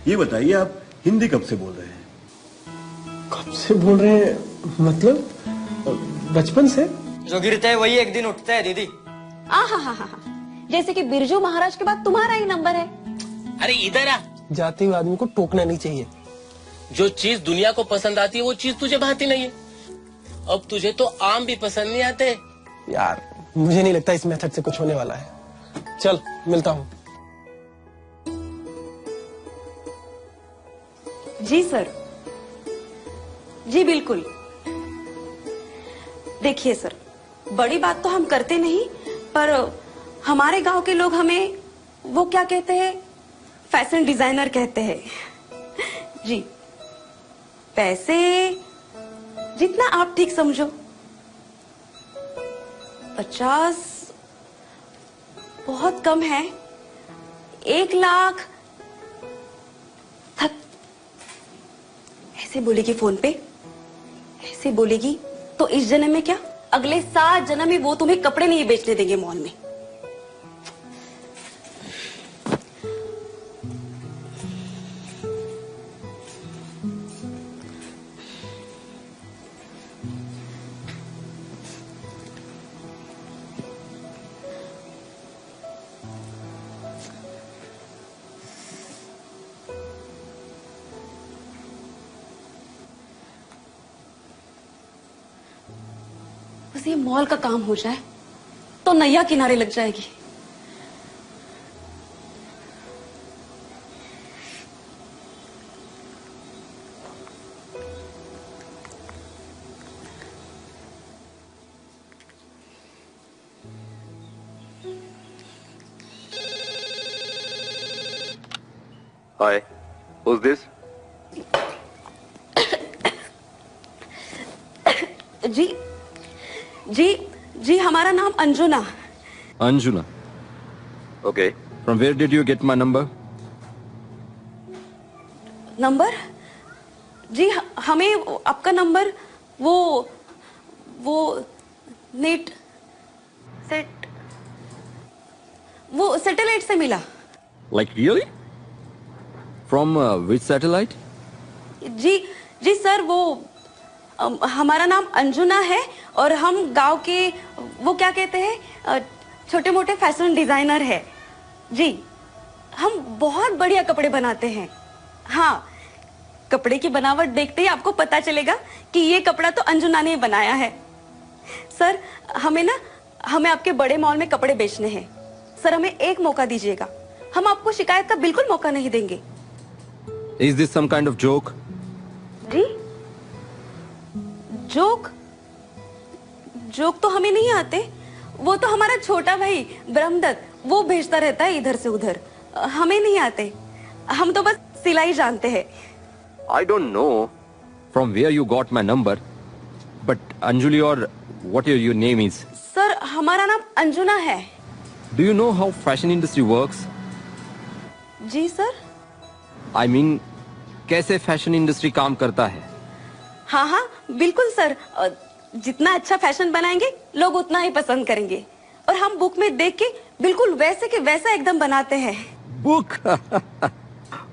ये बताइए आप हिंदी कब से बोल रहे हैं? कब से बोल रहे हैं मतलब? बचपन से। जो गिरता है वही एक दिन उठता है दीदी। हाँ, जैसे कि बिरजू महाराज के बाद तुम्हारा ही नंबर है। अरे इधर आ। जाते हुए आदमी को टोकना नहीं चाहिए। जो चीज दुनिया को पसंद आती है वो चीज तुझे भाती नहीं है। अब तुझे तो आम भी पसंद नहीं आते। यार मुझे नहीं लगता इस मेथड से कुछ होने वाला है। चल मिलता हूँ। जी सर, जी बिल्कुल। देखिए सर, बड़ी बात तो हम करते नहीं, पर हमारे गांव के लोग हमें वो क्या कहते हैं, फैशन डिजाइनर कहते हैं। जी, पैसे जितना आप ठीक समझो। 50 बहुत कम है। 1 लाख थक। ऐसे बोलेगी फोन पे, ऐसे बोलेगी तो इस जन्म में क्या, अगले 7 जन्म में वो तुम्हें कपड़े नहीं बेचने देंगे मॉल में। बस ये मॉल का काम हो जाए तो नैया किनारे लग जाएगी। Hi, who's this? जी जी जी, हमारा नाम Anjuna. Anjuna. Okay. From where did you get my number? Number? जी हमें आपका नंबर वो नेट सेट वो सैटेलाइट से मिला। Like really? From which satellite? जी जी सर, वो हमारा नाम अंजुना है और हम गांव के वो क्या कहते हैं, छोटे मोटे फैशन डिजाइनर है। जी, हम बहुत बढ़िया कपड़े बनाते हैं। हाँ, कपड़े की बनावट देखते ही आपको पता चलेगा कि ये कपड़ा तो अंजुना ने बनाया है। सर हमें आपके बड़े मॉल में कपड़े बेचने हैं। सर हमें एक मौका दीजिएगा, हम आपको शिकायत का बिल्कुल मौका नहीं देंगे। Is this some kind of joke? जी, जोक तो हमें नहीं आते। वो तो हमारा छोटा भाई ब्रह्मदत्त, वो भेजता रहता है इधर से उधर। हमें नहीं आते, हम तो बस सिलाई जानते हैं। I don't know from where you got my number, but Anjuli or what your name is. Sir हमारा नाम अंजुना है। Do you know how fashion industry works? जी सर। I mean, कैसे फैशन इंडस्ट्री काम करता है? हाँ बिल्कुल सर, जितना अच्छा फैशन बनाएंगे लोग उतना ही पसंद करेंगे, और हम बुक में देख के बिल्कुल वैसे के वैसा एकदम बनाते हैं। Book?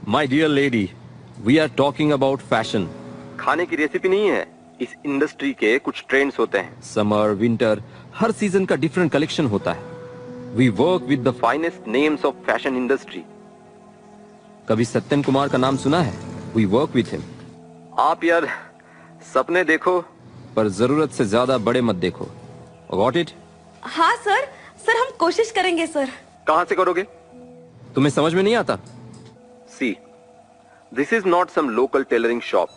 My dear lady, we are talking about fashion. खाने की रेसिपी नहीं है। इस इंडस्ट्री के कुछ ट्रेंड्स होते हैं। समर, विंटर, हर सीजन का डिफरेंट कलेक्शन होता है। We work with the finest names of fashion industry. कभी सत्यन कुमार का नाम सुना है? We work with him. आप यार सपने देखो, पर जरूरत से ज्यादा बड़े मत देखो। Got it? हाँ सर हम कोशिश करेंगे सर। कहाँ से करोगे? तुम्हें समझ में नहीं आता? See, this is not some local tailoring shop.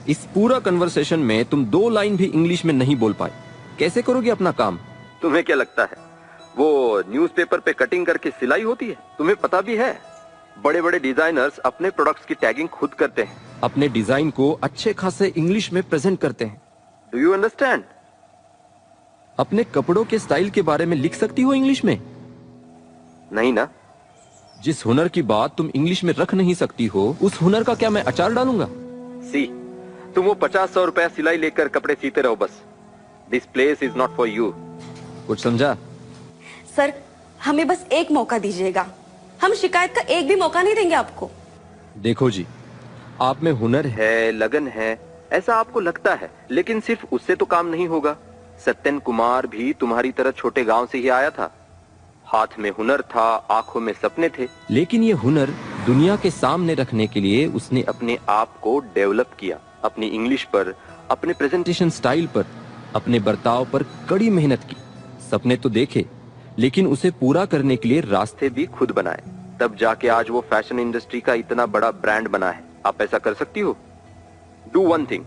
इस पूरा कन्वर्सेशन में तुम 2 लाइन भी इंग्लिश में नहीं बोल पाए। कैसे करोगे अपना काम? तुम्हें क्या लगता है वो न्यूज़पेपर पे कटिंग करके सिलाई होती है? तुम्हें पता भी है, बड़े बड़े डिजाइनर्स अपने प्रोडक्ट्स की टैगिंग खुद करते हैं, अपने डिजाइन को अच्छे खासे इंग्लिश में प्रेजेंट करते हैं। Do you understand? अपने कपड़ों के स्टाइल के बारे में लिख सकती हो इंग्लिश में? नहीं ना। जिस हुनर की बात तुम इंग्लिश में रख नहीं सकती हो, उस हुनर का क्या मैं अचार डालूंगा? सी, तुम वो 50-100 रुपया सिलाई लेकर कपड़े सीते रहो बस। This place is not for you. कुछ समझा? सर हमें बस एक मौका दीजिएगा, हम शिकायत का एक भी मौका नहीं देंगे आपको। देखो जी, आप में हुनर है, लगन है, ऐसा आपको लगता है, लेकिन सिर्फ उससे तो काम नहीं होगा। सत्यन कुमार भी तुम्हारी तरह छोटे गांव से ही आया था। हाथ में हुनर था, आंखों में सपने थे, लेकिन ये हुनर दुनिया के सामने रखने के लिए उसने अपने आप को डेवलप किया। अपनी इंग्लिश पर, अपने प्रेजेंटेशन स्टाइल पर, अपने बर्ताव पर कड़ी मेहनत की। सपने तो देखे, लेकिन उसे पूरा करने के लिए रास्ते भी खुद बनाए। तब जाके आज वो फैशन इंडस्ट्री का इतना बड़ा ब्रांड बना है। आप ऐसा कर सकती हो। डू वन थिंग,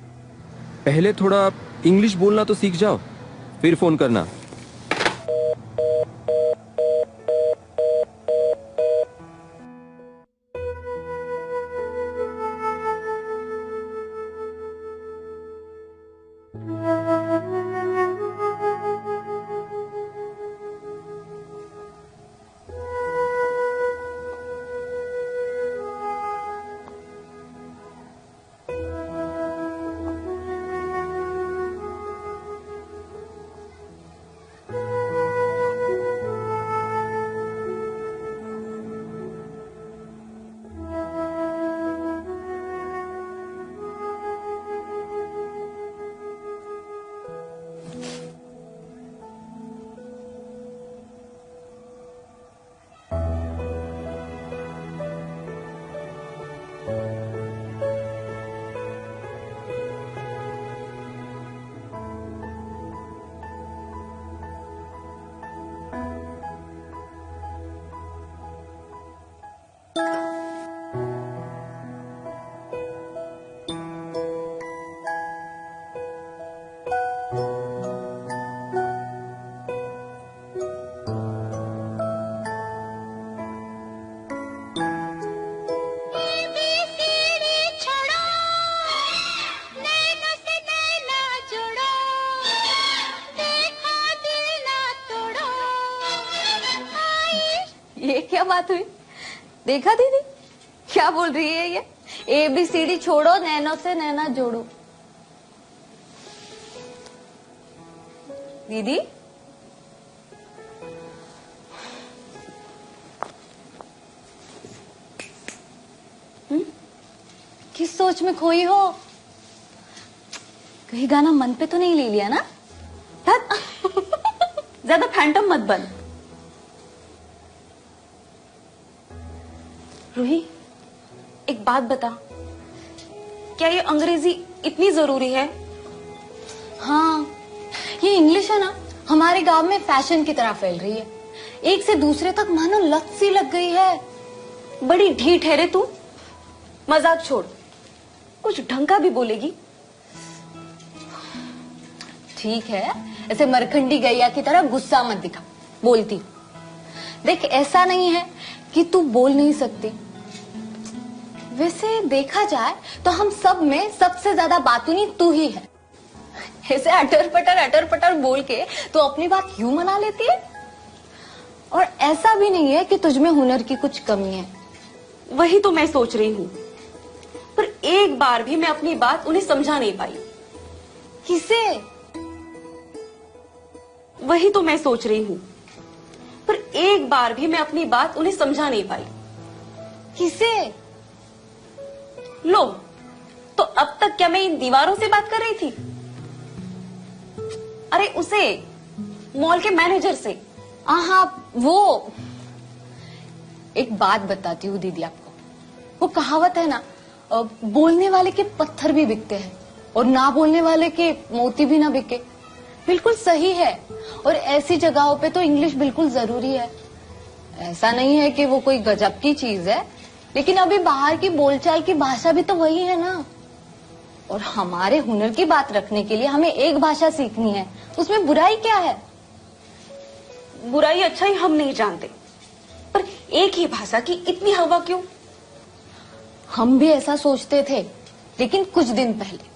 पहले थोड़ा इंग्लिश बोलना तो सीख जाओ, फिर फोन करना। ये क्या बात हुई? देखा दीदी क्या बोल रही है ये? ABCD छोड़ो, नैनो से नैना जोड़ो। दीदी किस सोच में खोई हो? कहीं गाना मन पे तो नहीं ले लिया ना? ज्यादा फैंटम मत बन। रूही, एक बात बता, क्या ये अंग्रेजी इतनी जरूरी है? हाँ, ये इंग्लिश है ना, हमारे गांव में फैशन की तरह फैल रही है। एक से दूसरे तक मानो लत सी लग गई है। बड़ी ढीठ है रे तू। मजाक छोड़, कुछ ढंग का भी बोलेगी। ठीक है, ऐसे मरखंडी गैया की तरह गुस्सा मत दिखा। बोलती देख, ऐसा नहीं है कि तू बोल नहीं सकती। वैसे देखा जाए तो हम सब में सबसे ज्यादा बातूनी तू ही है। ऐसे अटर पटर बोल के तू अपनी बात यूं मना लेती है। और ऐसा भी नहीं है कि तुझमें हुनर की कुछ कमी है। वही तो मैं सोच रही हूँ, पर एक बार भी मैं अपनी बात उन्हें समझा नहीं पाई। किसे? वही तो मैं सोच रही हूँ, पर एक बार भी मैं अपनी बात उन्हें समझा नहीं पाई। किसे? लो, तो अब तक क्या मैं इन दीवारों से बात कर रही थी? अरे उसे, मॉल के मैनेजर से। हाँ, वो एक बात बताती हूँ दीदी आपको। वो कहावत है ना, बोलने वाले के पत्थर भी बिकते हैं और ना बोलने वाले के मोती भी ना बिके। बिल्कुल सही है। और ऐसी जगहों पे तो इंग्लिश बिल्कुल जरूरी है। ऐसा नहीं है कि वो कोई गजब की चीज है, लेकिन अभी बाहर की बोलचाल की भाषा भी तो वही है ना। और हमारे हुनर की बात रखने के लिए हमें एक भाषा सीखनी है। उसमें बुराई क्या है? बुराई अच्छाई हम नहीं जानते, पर एक ही भाषा की इतनी हवा क्यों? हम भी ऐसा सोचते थे, लेकिन कुछ दिन पहले।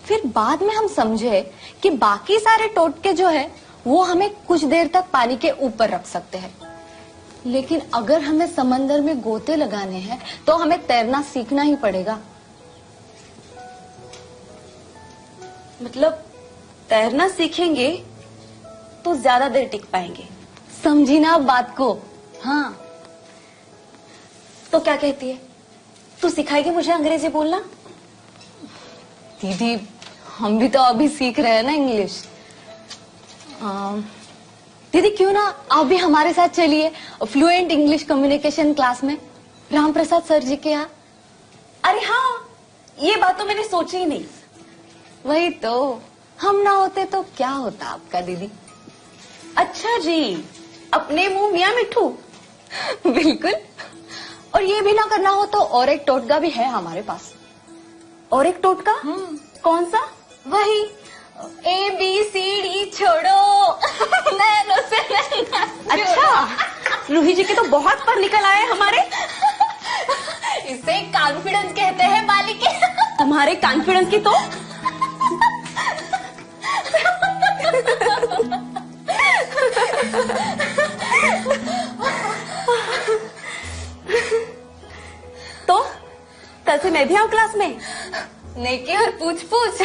फिर बाद में हम समझे कि बाकी सारे टोटके जो है वो हमें कुछ देर तक पानी के ऊपर रख सकते हैं, लेकिन अगर हमें समंदर में गोते लगाने हैं तो हमें तैरना सीखना ही पड़ेगा। मतलब तैरना सीखेंगे तो ज्यादा देर टिक पाएंगे। समझी ना बात को? हाँ। तो क्या कहती है, तू सिखाएगी मुझे अंग्रेजी बोलना? दीदी हम भी तो अभी सीख रहे हैं ना इंग्लिश। दीदी क्यों ना आप भी हमारे साथ चलिए फ्लुएंट इंग्लिश कम्युनिकेशन क्लास में, राम प्रसाद सर जी के यहाँ। अरे हाँ, ये बात तो मैंने सोची ही नहीं। वही तो, हम ना होते तो क्या होता आपका दीदी। अच्छा जी, अपने मुंह मियाँ मिट्ठू। बिल्कुल, और ये भी ना करना हो तो और एक टोटका भी है हमारे पास। और एक टोटका? कौन सा? वही ABCD छोड़ो नैनो से नैना। अच्छा, रूही जी के तो बहुत पर निकल आए हमारे। इसे कॉन्फिडेंस कहते हैं बालिके। तुम्हारे कॉन्फिडेंस की तो कल से मैं भी आऊं क्लास में? नेकी और पूछ पूछ।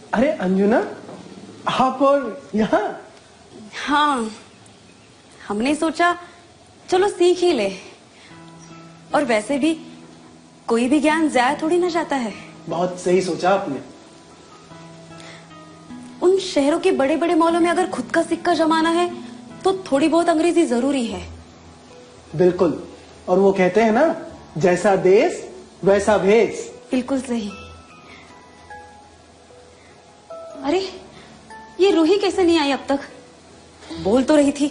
अरे अंजुना, आप और यहाँ? हाँ, हमने सोचा चलो सीख ही ले। और वैसे भी कोई भी ज्ञान जाया थोड़ी ना जाता है। बहुत सही सोचा आपने। उन शहरों के बड़े बड़े मॉलों में अगर खुद का सिक्का जमाना है तो थोड़ी बहुत अंग्रेजी जरूरी है। बिल्कुल, और वो कहते हैं ना, जैसा देश वैसा भेष। बिल्कुल सही। अरे ये रूही कैसे नहीं आई अब तक? बोल तो रही थी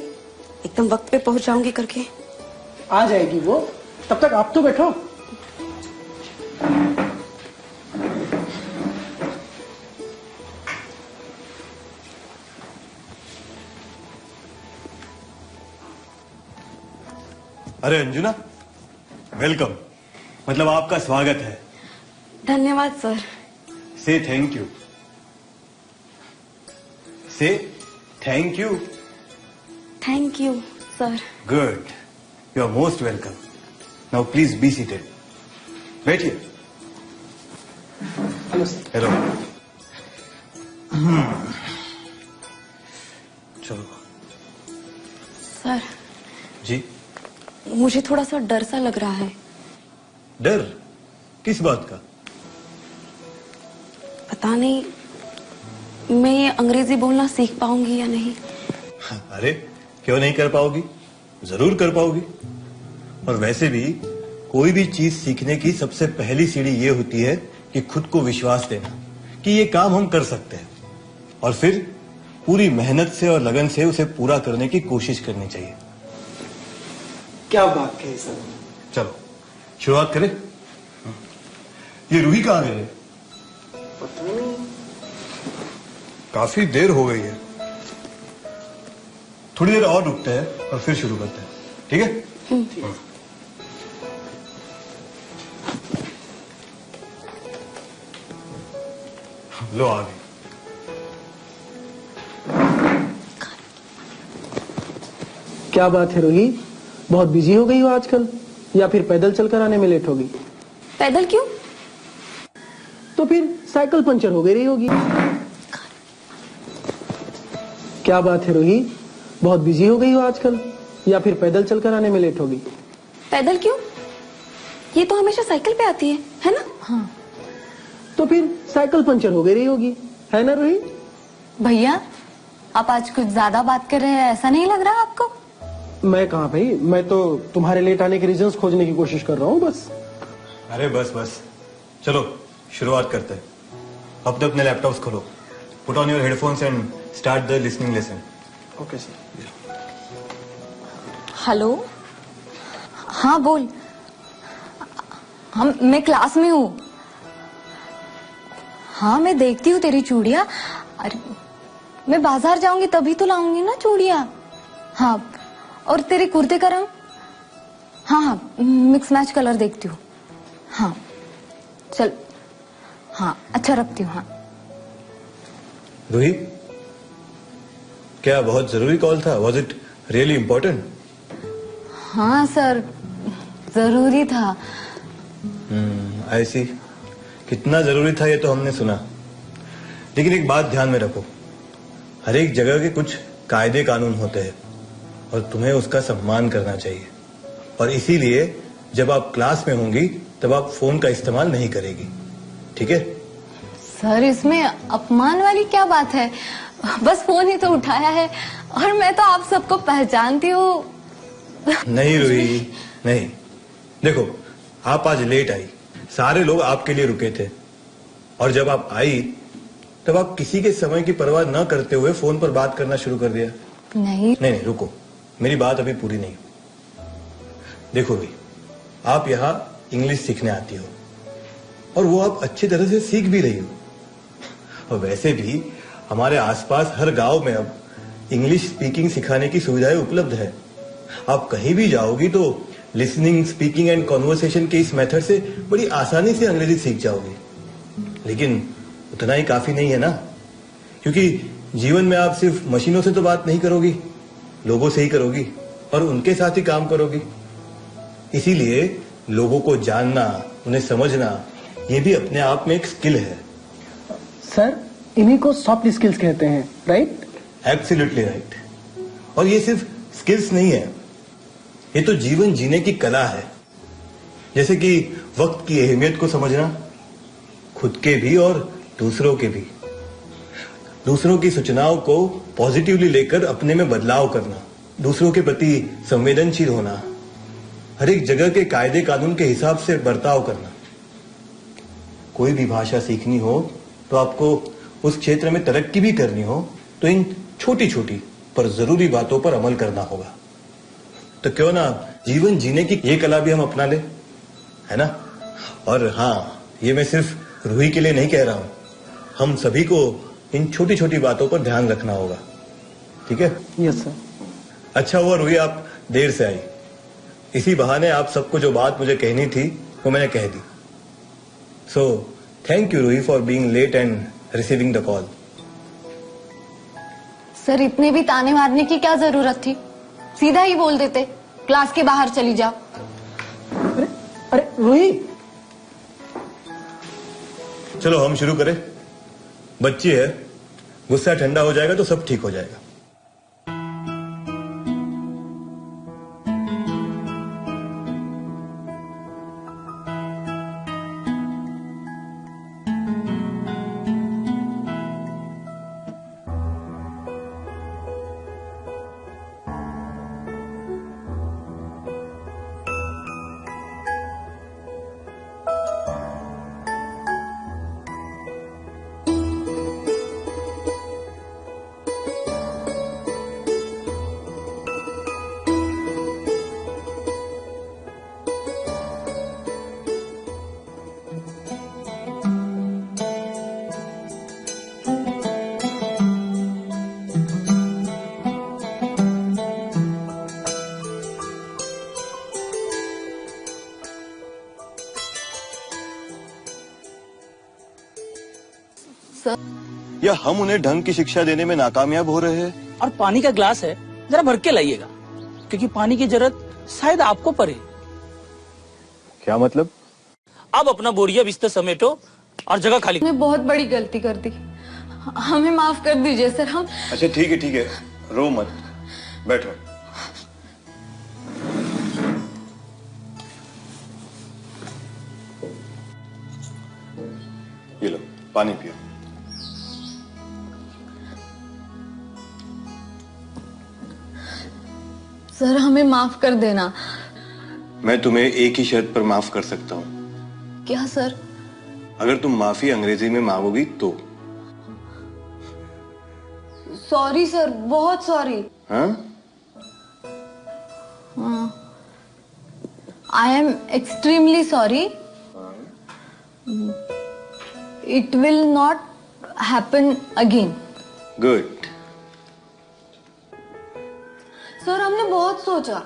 एकदम वक्त पे पहुंच जाऊंगी करके। आ जाएगी वो, तब तक आप तो बैठो। अरे अंजुना, वेलकम, मतलब आपका स्वागत है। धन्यवाद sir. Say thank you. Say thank you. Thank you sir. Good, you are most welcome. Now please be seated. बैठिए। हेलो। चलो। सर जी? मुझे थोड़ा सा डर सा लग रहा है। डर? किस बात का? पता नहीं मैं ये अंग्रेजी बोलना सीख पाऊंगी या नहीं। अरे क्यों नहीं कर पाओगी? जरूर कर पाओगी। और वैसे भी कोई भी चीज सीखने की सबसे पहली सीढ़ी ये होती है कि खुद को विश्वास देना कि ये काम हम कर सकते हैं, और फिर पूरी मेहनत से और लगन से उसे पूरा करने की कोशिश करनी चाहिए। क्या बात कही सर। चलो शुरुआत करें। ये रूही कहाँ गए? पता नहीं। काफी देर हो गई है, थोड़ी देर और रुकते हैं और फिर शुरू करते हैं, ठीक है? लो आ गई। क्या बात है रूही, बहुत बिजी हो गई हो आजकल, या फिर पैदल चलकर आने में लेट होगी? पैदल क्यों? तो फिर साइकिल पंचर हो गई होगी। क्या बात है रूही, बहुत बिजी हो गई हो आजकल, या फिर पैदल चलकर आने में लेट होगी? पैदल क्यों? ये तो हमेशा साइकिल पे आती है ना? हाँ। तो फिर साइकिल पंचर हो गई होगी, है ना रूही? भैया, आप आज कुछ ज्यादा बात कर रहे हैं, ऐसा नहीं लग रहा आपको? मैं कहा भाई, मैं तो तुम्हारे लेट आने के रीजंस खोजने की कोशिश कर रहा हूँ बस। अरे बस बस, चलो शुरुआत करते हैं। अपने अपने लैपटॉप्स खोलो, put on your headphones and start the listening lesson. Okay sir. Hello, हाँ बोल। मैं क्लास में हूँ। हाँ, मैं देखती हूँ तेरी चूड़ियाँ। अरे मैं बाजार जाऊंगी तभी तो लाऊंगी ना चूड़ियाँ। हाँ, और तेरे कुर्ते का रंग? हाँ, मिक्स मैच कलर देखती हूँ। हाँ चल, हाँ अच्छा रखती हूँ। हाँ रूही, क्या बहुत जरूरी कॉल था? Was it really important? हाँ सर, जरूरी था। आई सी। कितना जरूरी था ये तो हमने सुना, लेकिन एक बात ध्यान में रखो, हर एक जगह के कुछ कायदे कानून होते हैं और तुम्हें उसका सम्मान करना चाहिए। और इसीलिए जब आप क्लास में होंगी तब आप फोन का इस्तेमाल नहीं करेगी, ठीक है? सर, इसमें अपमान वाली क्या बात है? बस फोन ही तो उठाया है, और मैं तो आप सबको पहचानती हूँ। नहीं रूही, नहीं। देखो, आप आज लेट आई, सारे लोग आपके लिए रुके थे, और जब आप आई तब आप किसी के समय की परवाह न करते हुए फोन पर बात करना शुरू कर दिया। नहीं नहीं, रुको, मेरी बात अभी पूरी नहीं। देखो रूही, आप यहाँ इंग्लिश सीखने आती हो, और वो आप अच्छी तरह से सीख भी रही हो। और वैसे भी हमारे आसपास हर गांव में अब इंग्लिश स्पीकिंग सिखाने की सुविधाएं उपलब्ध है। आप कहीं भी जाओगी तो लिसनिंग, स्पीकिंग एंड कॉन्वर्सेशन के इस मेथड से बड़ी आसानी से अंग्रेजी सीख जाओगी। लेकिन उतना ही काफी नहीं है ना, क्योंकि जीवन में आप सिर्फ मशीनों से तो बात नहीं करोगी, लोगों से ही करोगी, और उनके साथ ही काम करोगी। इसीलिए लोगों को जानना, उन्हें समझना, ये भी अपने आप में एक स्किल है। सर, इन्हीं को सॉफ्ट स्किल्स कहते हैं, राइट? Absolutely right. और ये सिर्फ स्किल्स नहीं है, ये तो जीवन जीने की कला है। जैसे कि वक्त की अहमियत को समझना, खुद के भी और दूसरों के भी। दूसरों की सूचनाओं को पॉजिटिवली लेकर अपने में बदलाव करना, दूसरों के प्रति संवेदनशील होना, हर एक जगह के कायदे कानून के हिसाब से बर्ताव करना। कोई भी भाषा सीखनी हो तो आपको उस क्षेत्र में तरक्की भी करनी हो तो इन छोटी छोटी पर जरूरी बातों पर अमल करना होगा। तो क्यों ना जीवन जीने की ये कला भी हम अपना ले, है ना? और हाँ, ये मैं सिर्फ रूही के लिए नहीं कह रहा हूं, हम सभी को इन छोटी छोटी बातों पर ध्यान रखना होगा, ठीक है? Yes sir. अच्छा हुआ रूही आप देर से आई, इसी बहाने आप सबको जो बात मुझे कहनी थी वो मैंने कह दी। So thank you Roohi for being late and receiving the call. Sir, इतने भी ताने मारने की क्या जरूरत थी? सीधा ही बोल देते क्लास के बाहर चली जाओ। अरे अरे रूही, चलो हम शुरू करें। बच्ची है, गुस्सा ठंडा हो जाएगा तो सब ठीक हो जाएगा। या हम उन्हें ढंग की शिक्षा देने में नाकामयाब हो रहे हैं? और पानी का ग्लास है, जरा भर के लाइएगा। क्योंकि पानी की जरूरत शायद आपको पड़े। क्या मतलब? अब अपना बोरिया बिस्तर समेटो और जगह खाली। हमने बहुत बड़ी गलती कर दी, हमें माफ कर दीजिए सर। हम अच्छा ठीक है, रो मत, बैठो। ये लो पानी पियो। सर हमें माफ कर देना। मैं तुम्हें एक ही शर्त पर माफ कर सकता हूं। क्या सर? अगर तुम माफी अंग्रेजी में मांगोगी तो। सॉरी सर, बहुत सॉरी। हाँ? I am extremely sorry. It will not happen again. Good. Sir हमने बहुत सोचा,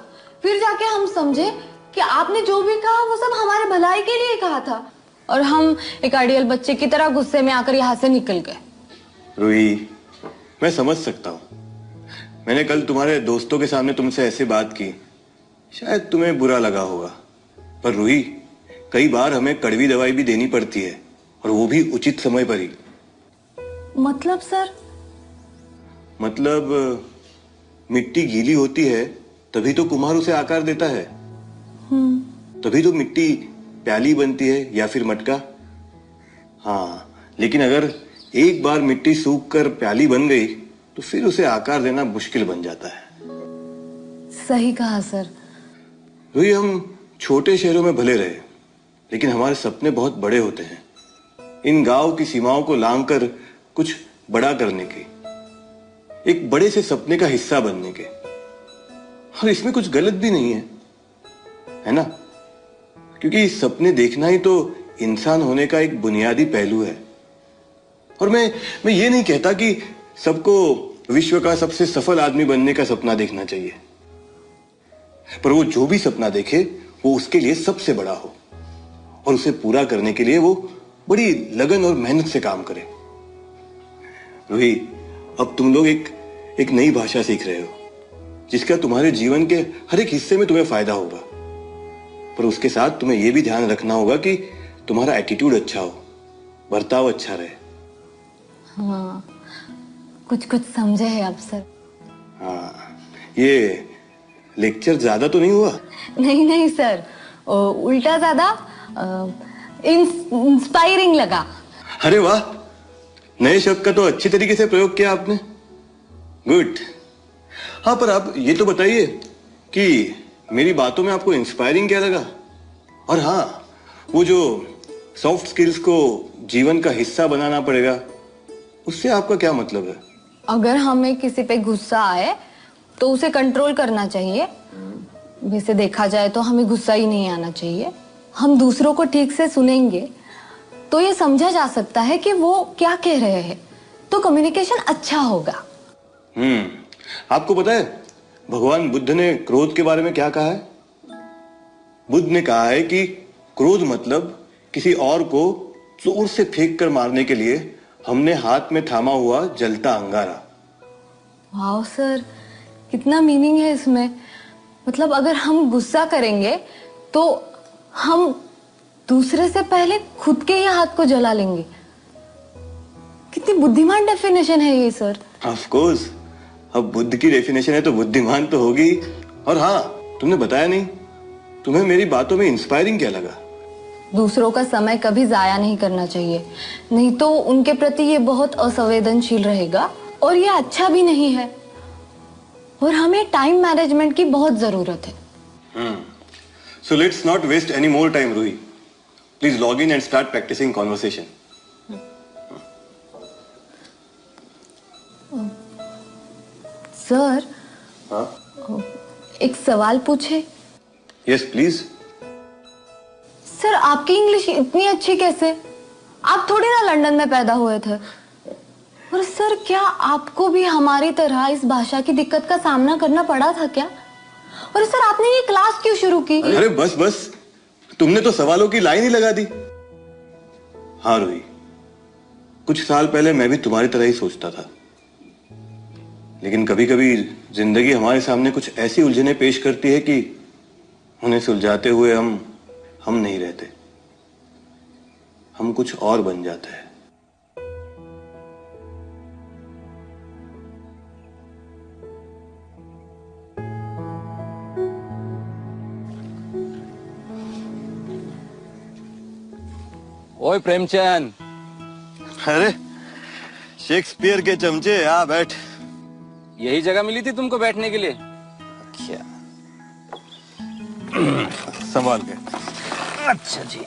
फिर जाके हम समझे कि आपने जो भी कहा वो सब हमारे भलाई के लिए कहा था, और हम एक आइडियल बच्चे की तरह गुस्से में आकर यहाँ से निकल गए। रूही, मैं समझ सकता हूँ। मैंने कल तुम्हारे दोस्तों के सामने तुमसे ऐसे बात की, शायद तुम्हें बुरा लगा होगा। पर रूही, कई बार हमें कड़वी दवाई भी देनी पड़ती है, और वो भी उचित समय पर ही। मतलब सर? मतलब मिट्टी गीली होती है तभी तो कुम्हार उसे आकार देता है। तभी तो मिट्टी प्याली बनती है या फिर मटका। हाँ, लेकिन अगर एक बार मिट्टी सूख कर प्याली बन गई तो फिर उसे आकार देना मुश्किल बन जाता है। सही कहा सर। वही, हम छोटे शहरों में भले रहे, लेकिन हमारे सपने बहुत बड़े होते हैं। इन गांव की सीमाओं को लांघकर कुछ बड़ा करने के, एक बड़े से सपने का हिस्सा बनने के। और इसमें कुछ गलत भी नहीं है ना? क्योंकि सपने देखना ही तो इंसान होने का एक बुनियादी पहलू है। और मैं ये नहीं कहता कि सबको विश्व का सबसे सफल आदमी बनने का सपना देखना चाहिए, पर वो जो भी सपना देखे वो उसके लिए सबसे बड़ा हो, और उसे पूरा करने के लिए वो बड़ी लगन और मेहनत से काम करे। रूही, अब तुम लोग एक नई भाषा सीख रहे हो, जिसका तुम्हारे जीवन के हर एक हिस्से में तुम्हें फायदा होगा। पर उसके साथ तुम्हें यह भी ध्यान रखना होगा कि तुम्हारा एटीट्यूड अच्छा हो, बर्ताव अच्छा रहे। हाँ, कुछ समझे हैं आप सर। हाँ, ये लेक्चर ज्यादा तो नहीं हुआ? नहीं सर, उल्टा ज्यादा इंस्पायरिंग लगा। अरे वाह, नए शब्द का तो अच्छी तरीके से प्रयोग किया आपने। गुड। हाँ, पर आप ये तो बताइए कि मेरी बातों में आपको इंस्पायरिंग क्या लगा? और हाँ, वो जो सॉफ्ट स्किल्स को जीवन का हिस्सा बनाना पड़ेगा, उससे आपका क्या मतलब है? अगर हमें किसी पे गुस्सा आए तो उसे कंट्रोल करना चाहिए। वैसे देखा जाए तो हमें गुस्सा ही नहीं आना चाहिए। हम दूसरों को ठीक से सुनेंगे तो ये समझा जा सकता है कि वो क्या कह रहे हैं, तो कम्युनिकेशन अच्छा होगा। आपको पता है भगवान बुद्ध ने क्रोध के बारे में क्या कहा है? बुद्ध ने कहा है कि क्रोध मतलब किसी और को जोर से फेंक कर मारने के लिए हमने हाथ में थामा हुआ जलता अंगारा। वाह सर, कितना मीनिंग है इसमें। मतलब अगर हम गुस्सा करेंगे तो हम दूसरे से पहले खुद के ही हाथ को जला लेंगे। कितनी बुद्धिमान डेफिनेशन है ये सर। ऑफ कोर्स, अब बुद्ध की डेफिनेशन है तो बुद्धिमान तो होगी। और हाँ, तुमने बताया नहीं, तुम्हें मेरी बातों में इंस्पायरिंग क्या लगा? दूसरों का समय कभी जाया नहीं करना चाहिए, नहीं तो उनके प्रति ये बहुत असंवेदनशील रहेगा और ये अच्छा भी नहीं है। और हमें टाइम मैनेजमेंट की बहुत जरूरत है। So let's not waste any more time, Ruhi. Please log in and start practicing conversation. Sir, एक सवाल पूछे? Yes, please. सर, आपकी इंग्लिश इतनी अच्छी कैसे? आप थोड़ी ना लंदन में पैदा हुए थे। और सर, क्या आपको भी हमारी तरह इस भाषा की दिक्कत का सामना करना पड़ा था क्या? और सर, आपने ये क्लास क्यों शुरू की? अरे बस, तुमने तो सवालों की लाइन ही लगा दी। हाँ रूही, कुछ साल पहले मैं भी तुम्हारी तरह ही सोचता था। लेकिन कभी कभी जिंदगी हमारे सामने कुछ ऐसी उलझनें पेश करती है कि उन्हें सुलझाते हुए हम नहीं रहते, हम कुछ और बन जाते हैं। ओए प्रेमचंद, अरे शेक्सपियर के चमचे, आ बैठ। यही जगह मिली थी तुमको बैठने के लिए? क्या संभाल के। अच्छा जी।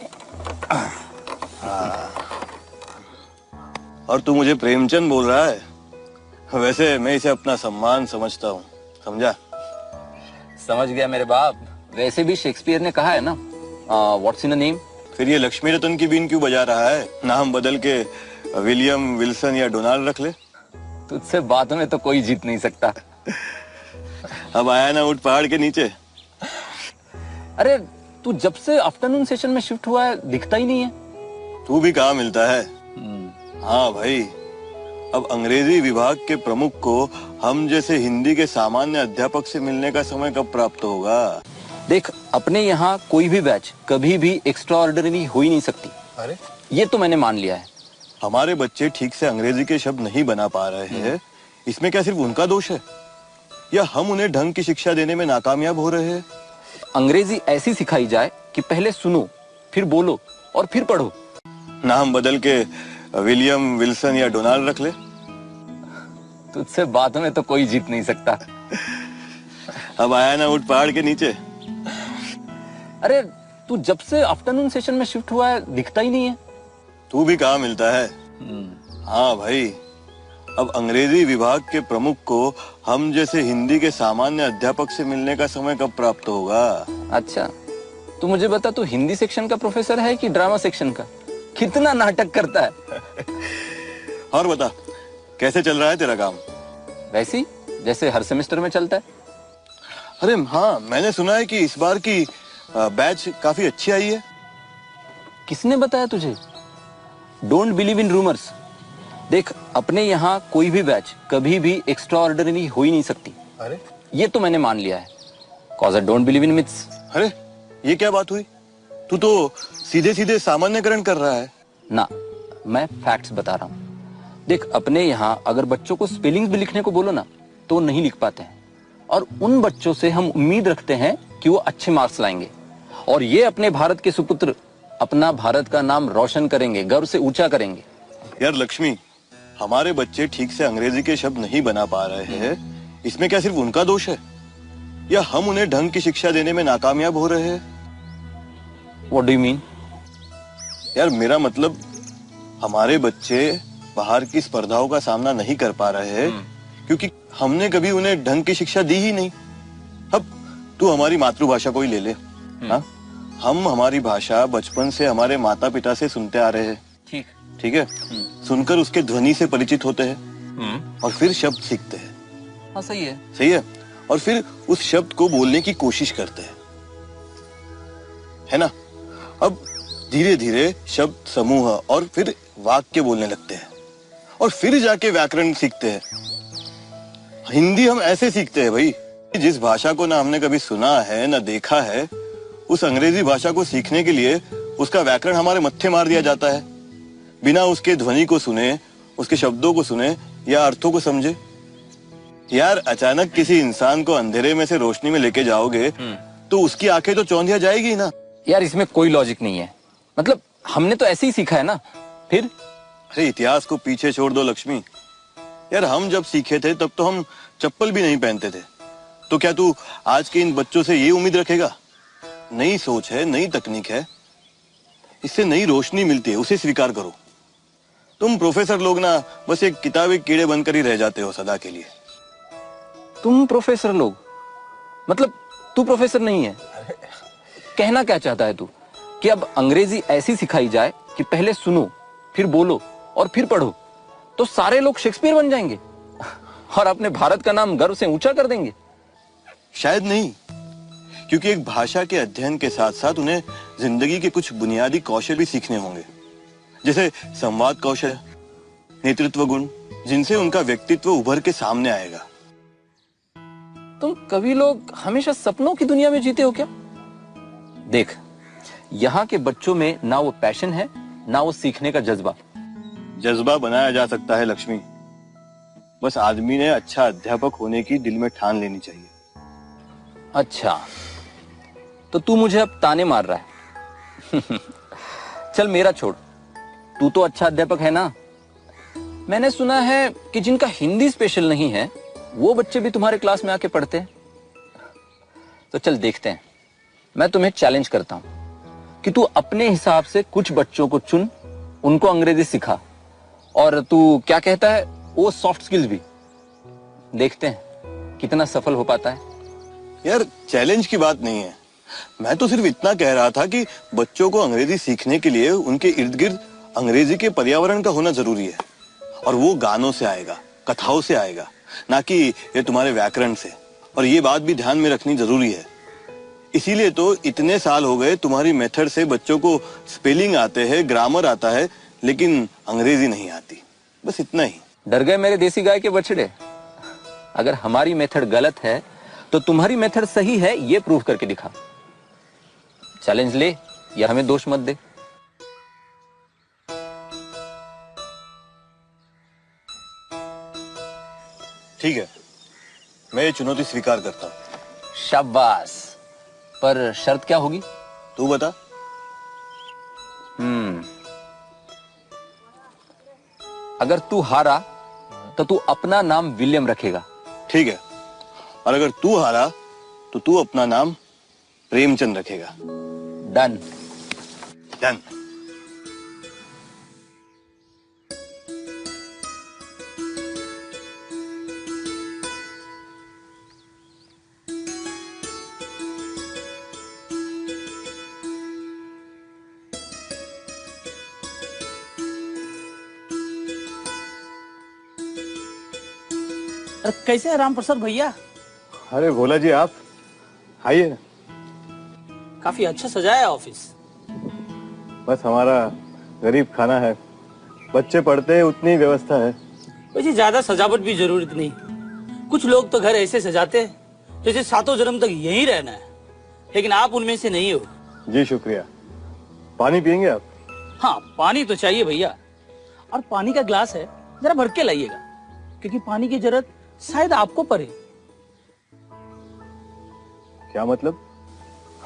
और तू मुझे प्रेमचंद बोल रहा है? वैसे मैं इसे अपना सम्मान समझता हूँ, समझा? समझ गया मेरे बाप। वैसे भी शेक्सपियर ने कहा है ना, व्हाट्स इन अ नेम। फिर ये लक्ष्मी रतन की बीन क्यों बजा रहा है? नाम बदल के विलियम, विल्सन या डोनाल्ड रख ले। तुझसे बातों में तो कोई जीत नहीं सकता। अब आया ना उठ पहाड़ के नीचे। अरे तू जब से आफ्टरनून सेशन में शिफ्ट हुआ है दिखता ही नहीं है। तू भी कहाँ मिलता है? हाँ भाई, अब अंग्रेजी विभाग के प्रमुख को हम जैसे हिंदी के सामान्य अध्यापक से मिलने का समय कब प्राप्त होगा? देख, अपने यहाँ कोई भी बैच कभी भी एक्स्ट्रा ऑर्डिनरी हो ही नहीं सकती। अरे ये तो मैंने मान लिया है। हमारे बच्चे ठीक से अंग्रेजी के शब्द नहीं बना पा रहे हैं, इसमें क्या सिर्फ उनका दोष है या हम उन्हें ढंग की शिक्षा देने में नाकामयाब हो रहे हैं? अंग्रेजी ऐसी सिखाई जाए कि पहले सुनो, फिर बोलो और फिर पढ़ो। नाम बदल के विलियम, विल्सन या डोनाल्ड रख ले। तुझसे बातों में तो कोई जीत नहीं सकता। अब आया ना उठ पहाड़ के नीचे। अरे तू जब से आफ्टरनून सेशन में शिफ्ट हुआ है दिखता ही नहीं है। तू भी कहाँ मिलता है? हाँ भाई, अब अंग्रेजी विभाग के प्रमुख को हम जैसे हिंदी के सामान्य अध्यापक से मिलने का समय कब प्राप्त होगा? अच्छा, तू मुझे बता, तू हिंदी सेक्शन का प्रोफेसर है कि ड्रामा सेक्शन का? कितना नाटक करता है। और बता, कैसे चल रहा है तेरा काम? वैसे ही जैसे हर सेमेस्टर में चलता है। अरे हाँ, मैंने सुना है कि इस बार की बैच काफी अच्छी आई है। किसने बताया तुझे? Don't believe in rumours. देख, अपने यहाँ कोई भी बैच कभी भी एक्स्ट्रा ऑर्डिनरी हो ही नहीं सकती। अरे ये तो मैंने मान लिया है। Cause I don't believe in myths. अरे ये क्या बात हुई? तू तो सीधे सीधे सामान्यकरण कर रहा है। ना, मैं फैक्ट्स बता रहा हूँ। देख, अपने यहाँ अगर बच्चों को स्पेलिंग भी लिखने को बोलो ना तो नहीं लिख पाते हैं, और उन बच्चों से हम उम्मीद रखते हैं कि वो अच्छे मार्क्स लाएंगे और ये अपने भारत के सुपुत्र अपना भारत का नाम रोशन करेंगे, गर्व से ऊंचा करेंगे। यार लक्ष्मी, हमारे बच्चे ठीक से अंग्रेजी के शब्द नहीं बना पा रहे हैं, इसमें क्या सिर्फ उनका दोष है या हम उन्हें ढंग की शिक्षा देने में नाकामयाब हो रहे हैं? What do you mean? यार मेरा मतलब, हमारे बच्चे बाहर की स्पर्धाओं का सामना नहीं कर पा रहे हैं क्योंकि हमने कभी उन्हें ढंग की शिक्षा दी ही नहीं। अब तू हमारी मातृभाषा को ही ले ले। हाँ, हम हमारी भाषा बचपन से हमारे माता पिता से सुनते आ रहे हैं। ठीक है, सुनकर उसके ध्वनि से परिचित होते हैं और फिर शब्द सीखते हैं। हाँ, सही है। सही है, और फिर उस शब्द को बोलने की कोशिश करते हैं, है ना? अब धीरे धीरे शब्द समूह और फिर वाक्य बोलने लगते हैं और फिर जाके व्याकरण सीखते हैं। हिंदी हम ऐसे सीखते हैं भाई, जिस भाषा को ना हमने कभी सुना है ना देखा है, उस अंग्रेजी भाषा को सीखने के लिए उसका व्याकरण हमारे मत्थे मार दिया जाता है, बिना उसके ध्वनि को सुने, उसके शब्दों को सुने या अर्थों को समझे। यार अचानक किसी इंसान को अंधेरे में से रोशनी में लेके जाओगे तो उसकी आंखें तो चौंधिया जाएगी ना। यार इसमें कोई लॉजिक नहीं है, मतलब हमने तो ऐसे ही सीखा है ना। फिर अरे इतिहास को पीछे छोड़ दो लक्ष्मी। यार हम जब सीखे थे तब तो हम चप्पल भी नहीं पहनते थे, तो क्या तू आज के इन बच्चों से ये उम्मीद रखेगा? नई सोच है, नई तकनीक है, इससे नई रोशनी मिलती है, उसे स्वीकार करो। तुम प्रोफेसर लोग ना बस एक किताबी कीड़े बनकर ही रह जाते हो सदा के लिए। तुम प्रोफेसर लोग मतलब तू प्रोफेसर नहीं है। कहना क्या चाहता है तू कि अब अंग्रेजी ऐसी सिखाई जाए कि पहले सुनो, फिर बोलो और फिर पढ़ो, तो सारे लोग शेक्सपियर बन जाएंगे और अपने भारत का नाम गर्व से ऊंचा कर देंगे? शायद नहीं, क्योंकि एक भाषा के अध्ययन के साथ साथ उन्हें जिंदगी के कुछ बुनियादी कौशल भी सीखने होंगे, जैसे संवाद कौशल, नेतृत्व गुण, जिनसे उनका व्यक्तित्व उभर के सामने आएगा। तुम कभी लोग हमेशा सपनों की दुनिया में जीते हो क्या? देख, यहाँ के बच्चों में ना वो पैशन है ना वो सीखने का जज्बा। जज्बा बनाया जा सकता है लक्ष्मी, बस आदमी ने अच्छा अध्यापक होने की दिल में ठान लेनी चाहिए। अच्छा, तो तू मुझे अब ताने मार रहा है। चल मेरा छोड़, तू तो अच्छा अध्यापक है ना। मैंने सुना है कि जिनका हिंदी स्पेशल नहीं है वो बच्चे भी तुम्हारे क्लास में आके पढ़ते हैं। तो चल देखते हैं, मैं तुम्हें चैलेंज करता हूं कि तू अपने हिसाब से कुछ बच्चों को चुन, उनको अंग्रेजी सिखा, और तू क्या कहता है वो सॉफ्ट स्किल्स भी। देखते हैं कितना सफल हो पाता है। यार चैलेंज की बात नहीं है, मैं तो सिर्फ इतना कह रहा था कि बच्चों को अंग्रेजी सीखने के लिए उनके इर्द गिर्द अंग्रेजी के पर्यावरण का होना जरूरी है, और वो गानों से आएगा, कथाओं से आएगा, ना कि ये तुम्हारे व्याकरण से। और ये बात भी ध्यान में रखनी जरूरी है। इसीलिए तो इतने साल हो गए तुम्हारी मेथड से बच्चों को स्पेलिंग आते हैं, ग्रामर आता है, लेकिन अंग्रेजी नहीं आती। बस इतना ही। डर गए मेरे देसी गाय के बछड़े? अगर हमारी मेथड गलत है तो तुम्हारी मेथड सही है, ये प्रूव करके दिखा। चैलेंज ले या हमें दोष मत दे। ठीक है, मैं ये चुनौती स्वीकार करता हूं। शाबाश, पर शर्त क्या होगी? तू बता। अगर तू हारा तो तू अपना नाम विलियम रखेगा। ठीक है, और अगर तू हारा तो तू अपना नाम प्रेमचंद रखेगा। डन। डन। अरे कैसे है राम प्रसाद भैया? अरे भोला जी, आप आइए। काफी अच्छा सजाया है ऑफिस। बस हमारा गरीब खाना है, बच्चे पढ़ते हैं उतनी व्यवस्था है। वैसे ज्यादा सजावट भी जरूरत नहीं। कुछ लोग तो घर ऐसे सजाते हैं जैसे सातों जन्म तक यहीं रहना है, लेकिन आप उनमें से नहीं हो। जी शुक्रिया। पानी पियेंगे आप? हाँ, पानी तो चाहिए भैया। और पानी का ग्लास है, जरा भर के लाइएगा, क्योंकि पानी की जरूरत शायद आपको पड़े। क्या मतलब?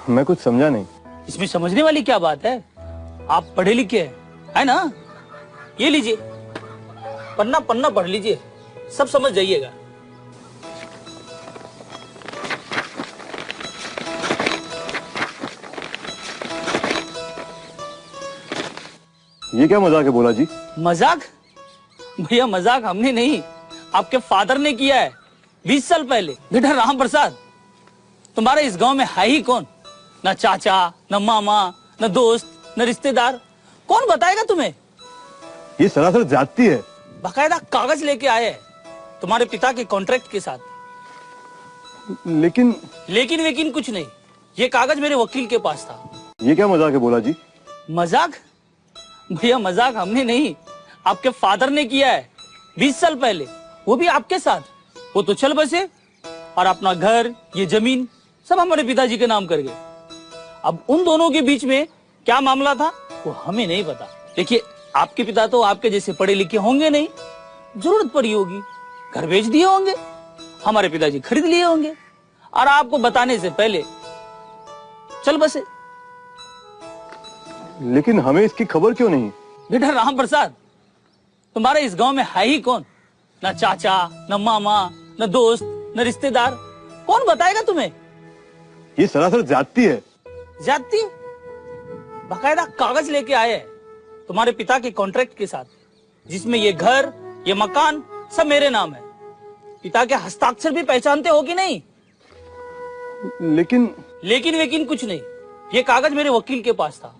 मैं कुछ समझा नहीं। इसमें समझने वाली क्या बात है? आप पढ़े लिखे है ना? ये लीजिए, पन्ना पन्ना पढ़ लीजिए, सब समझ जाइएगा। ये क्या मजाक है भोला जी? मजाक? भैया मजाक हमने नहीं, आपके फादर ने किया है 20 साल पहले। बेटा राम प्रसाद, तुम्हारे इस गांव में है ही कौन? न चाचा, न मामा, न दोस्त, न रिश्तेदार। कौन बताएगा तुम्हें? ये सरासर जाती है। बाकायदा कागज लेके आए हैं तुम्हारे पिता के कॉन्ट्रैक्ट के साथ। लेकिन लेकिन कुछ नहीं, ये कागज मेरे वकील के पास था। ये क्या मजाक है भोला जी? मजाक? भैया मजाक हमने नहीं, आपके फादर ने किया है 20 साल पहले, वो भी आपके साथ। वो तो चल बसे और अपना घर, ये जमीन सब हमारे पिताजी के नाम कर गए। अब उन दोनों के बीच में क्या मामला था वो हमें नहीं पता। देखिए, आपके पिता तो आपके जैसे पढ़े लिखे होंगे नहीं, जरूरत पड़ी होगी, घर बेच दिए होंगे, हमारे पिताजी खरीद लिए होंगे, और आपको बताने से पहले चल बसे। लेकिन हमें इसकी खबर क्यों नहीं? बेटा राम प्रसाद, तुम्हारे इस गांव में है ही कौन? न चाचा, न मामा, न दोस्त, न रिश्तेदार। कौन बताएगा तुम्हें? ये सरासर जाती है। जाती? बाकायदा कागज लेके आए हैं तुम्हारे पिता के कॉन्ट्रैक्ट के साथ, जिसमें ये घर, ये मकान सब मेरे नाम है। पिता के हस्ताक्षर भी पहचानते हो कि नहीं? लेकिन कुछ नहीं, ये कागज मेरे वकील के पास था,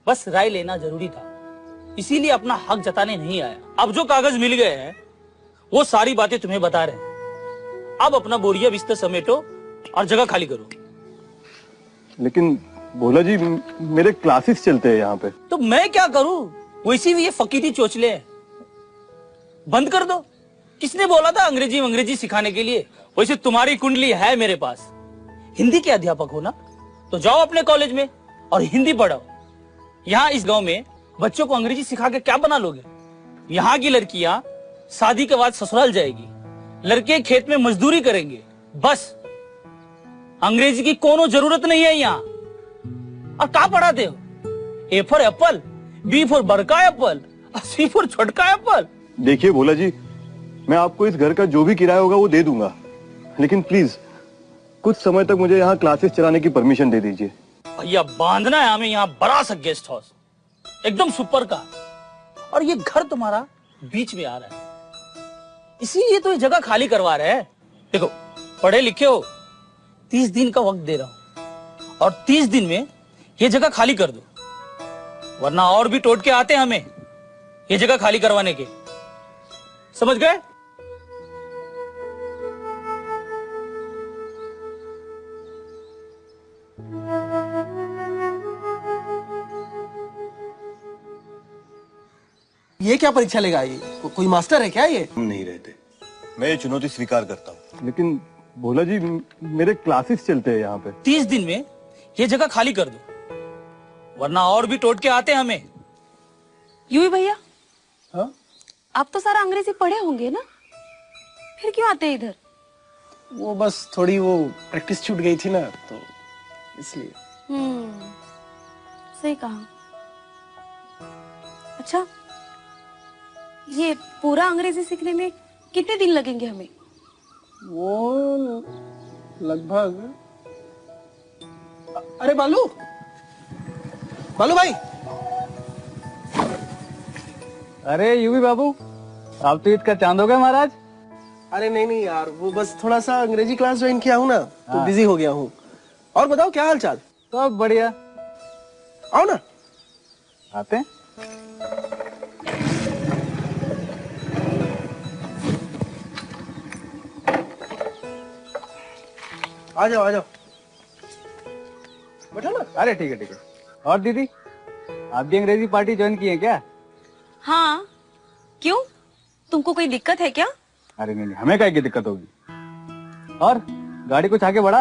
बस राय लेना जरूरी था, इसीलिए अपना हक जताने नहीं आया। अब जो कागज मिल गए हैं वो सारी बातें तुम्हें बता रहे हैं। अब अपना बोरिया बिस्तर समेटो और जगह खाली करो। लेकिन भोला जी, मेरे क्लासेस चलते हैं यहाँ पे। तो मैं क्या करूं? वैसे भी ये फकीरी चोचले हैं, बंद कर दो, किसने बोला था अंग्रेजी सिखाने के लिए? वैसे तुम्हारी कुंडली है मेरे पास। हिंदी के अध्यापक हो ना, तो जाओ अपने कॉलेज में और हिंदी पढ़ाओ। यहाँ इस गांव में बच्चों को अंग्रेजी सिखा के क्या बना लोगे? यहाँ की लड़कियां शादी के बाद ससुराल जाएगी, लड़के खेत में मजदूरी करेंगे, बस। अंग्रेजी की कोनो जरूरत नहीं है यहाँ। और क्या पढ़ाते हो? A for apple, B for बड़का एप्पल, सी फॉर छोटका एप्पल। देखिए भोला जी, मैं आपको इस घर का जो भी किराया होगा वो दे दूंगा, लेकिन प्लीज कुछ समय तक मुझे यहाँ क्लासेस चलाने की परमिशन दे दीजिए। भैया बांधना है हमें यहाँ बड़ा सा गेस्ट हाउस, एकदम सुपर का। और ये घर तुम्हारा बीच में आ रहा है, इसीलिए तो ये जगह खाली करवा रहे हैं। देखो पढ़े लिखे हो, 30 दिन का वक्त दे रहा हूं और 30 दिन में ये जगह खाली कर दो, वरना और भी टोटके आते हैं हमें ये जगह खाली करवाने के। समझ गए? ये क्या परीक्षा लेगा? ये कोई मास्टर है क्या ये? हम नहीं रहते, मैं ये चुनौती स्वीकार करता हूँ। लेकिन भोला जी, मेरे क्लासेस चलते हैं यहाँ पे। 30 दिन में ये जगह खाली कर दो, वरना और भी टोटके आते हैं हमें। यूं भैया, हाँ? आप तो सारा अंग्रेजी पढ़े होंगे ना, फिर क्यों आते हैं इधर? वो बस थोड़ी वो प्रैक्टिस छूट गई थी ना, तो इसलिए। सही कहा। अच्छा, ये पूरा अंग्रेजी सीखने में कितने दिन लगेंगे हमें? वो लगभग, अरे बालू, बालू भाई। अरे यूवी बाबू, आप तो ईद का चांद हो गए महाराज। अरे नहीं यार, वो बस थोड़ा सा अंग्रेजी क्लास ज्वाइन किया हूँ ना, तो बिजी हो गया हूँ। और बताओ क्या हाल चाल? सब बढ़िया। आओ ना। आते हैं। आ जाओ आ जाओ, बैठो ना। अरे ठीक है ठीक है। और दीदी, आप भी अंग्रेजी पार्टी ज्वाइन की है क्या? हाँ, क्यों? तुमको कोई दिक्कत है क्या? अरे नहीं, हमें काहे की दिक्कत होगी। और गाड़ी कुछ आगे बढ़ा?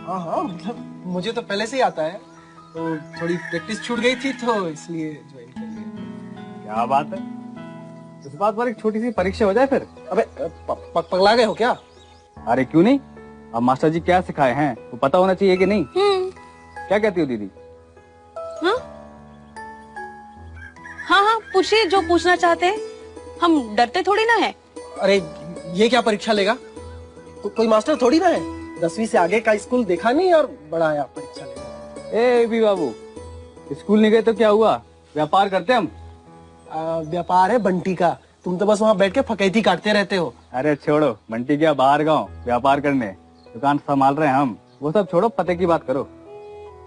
हाँ, मतलब मुझे तो पहले से ही आता है, तो थोड़ी प्रैक्टिस छूट गई थी तो इसलिए ज्वाइन कर लिया। क्या बात है, इस बात पर एक छोटी सी परीक्षा हो जाए फिर। अबे पगला गए हो क्या? अरे क्यों नहीं, अब मास्टर जी क्या सिखाए हैं वो पता होना चाहिए कि नहीं? क्या कहती हो दीदी? हाँ, पूछिए जो पूछना चाहते हैं, हम डरते थोड़ी ना है। अरे ये क्या परीक्षा लेगा? कोई मास्टर थोड़ी ना है, 10वीं से आगे का स्कूल देखा नहीं और बड़ा आया परीक्षा लेगा। ए भी बाबू, स्कूल नहीं गए तो क्या हुआ, व्यापार करते हम। व्यापार है बंटी का, तुम तो बस वहाँ बैठ के फकैती काटते रहते हो। अरे छोड़ो, बंटी गया बाहर गांव व्यापार करने, दुकान संभाल रहे हैं हम, वो सब छोड़ो, पते की बात करो।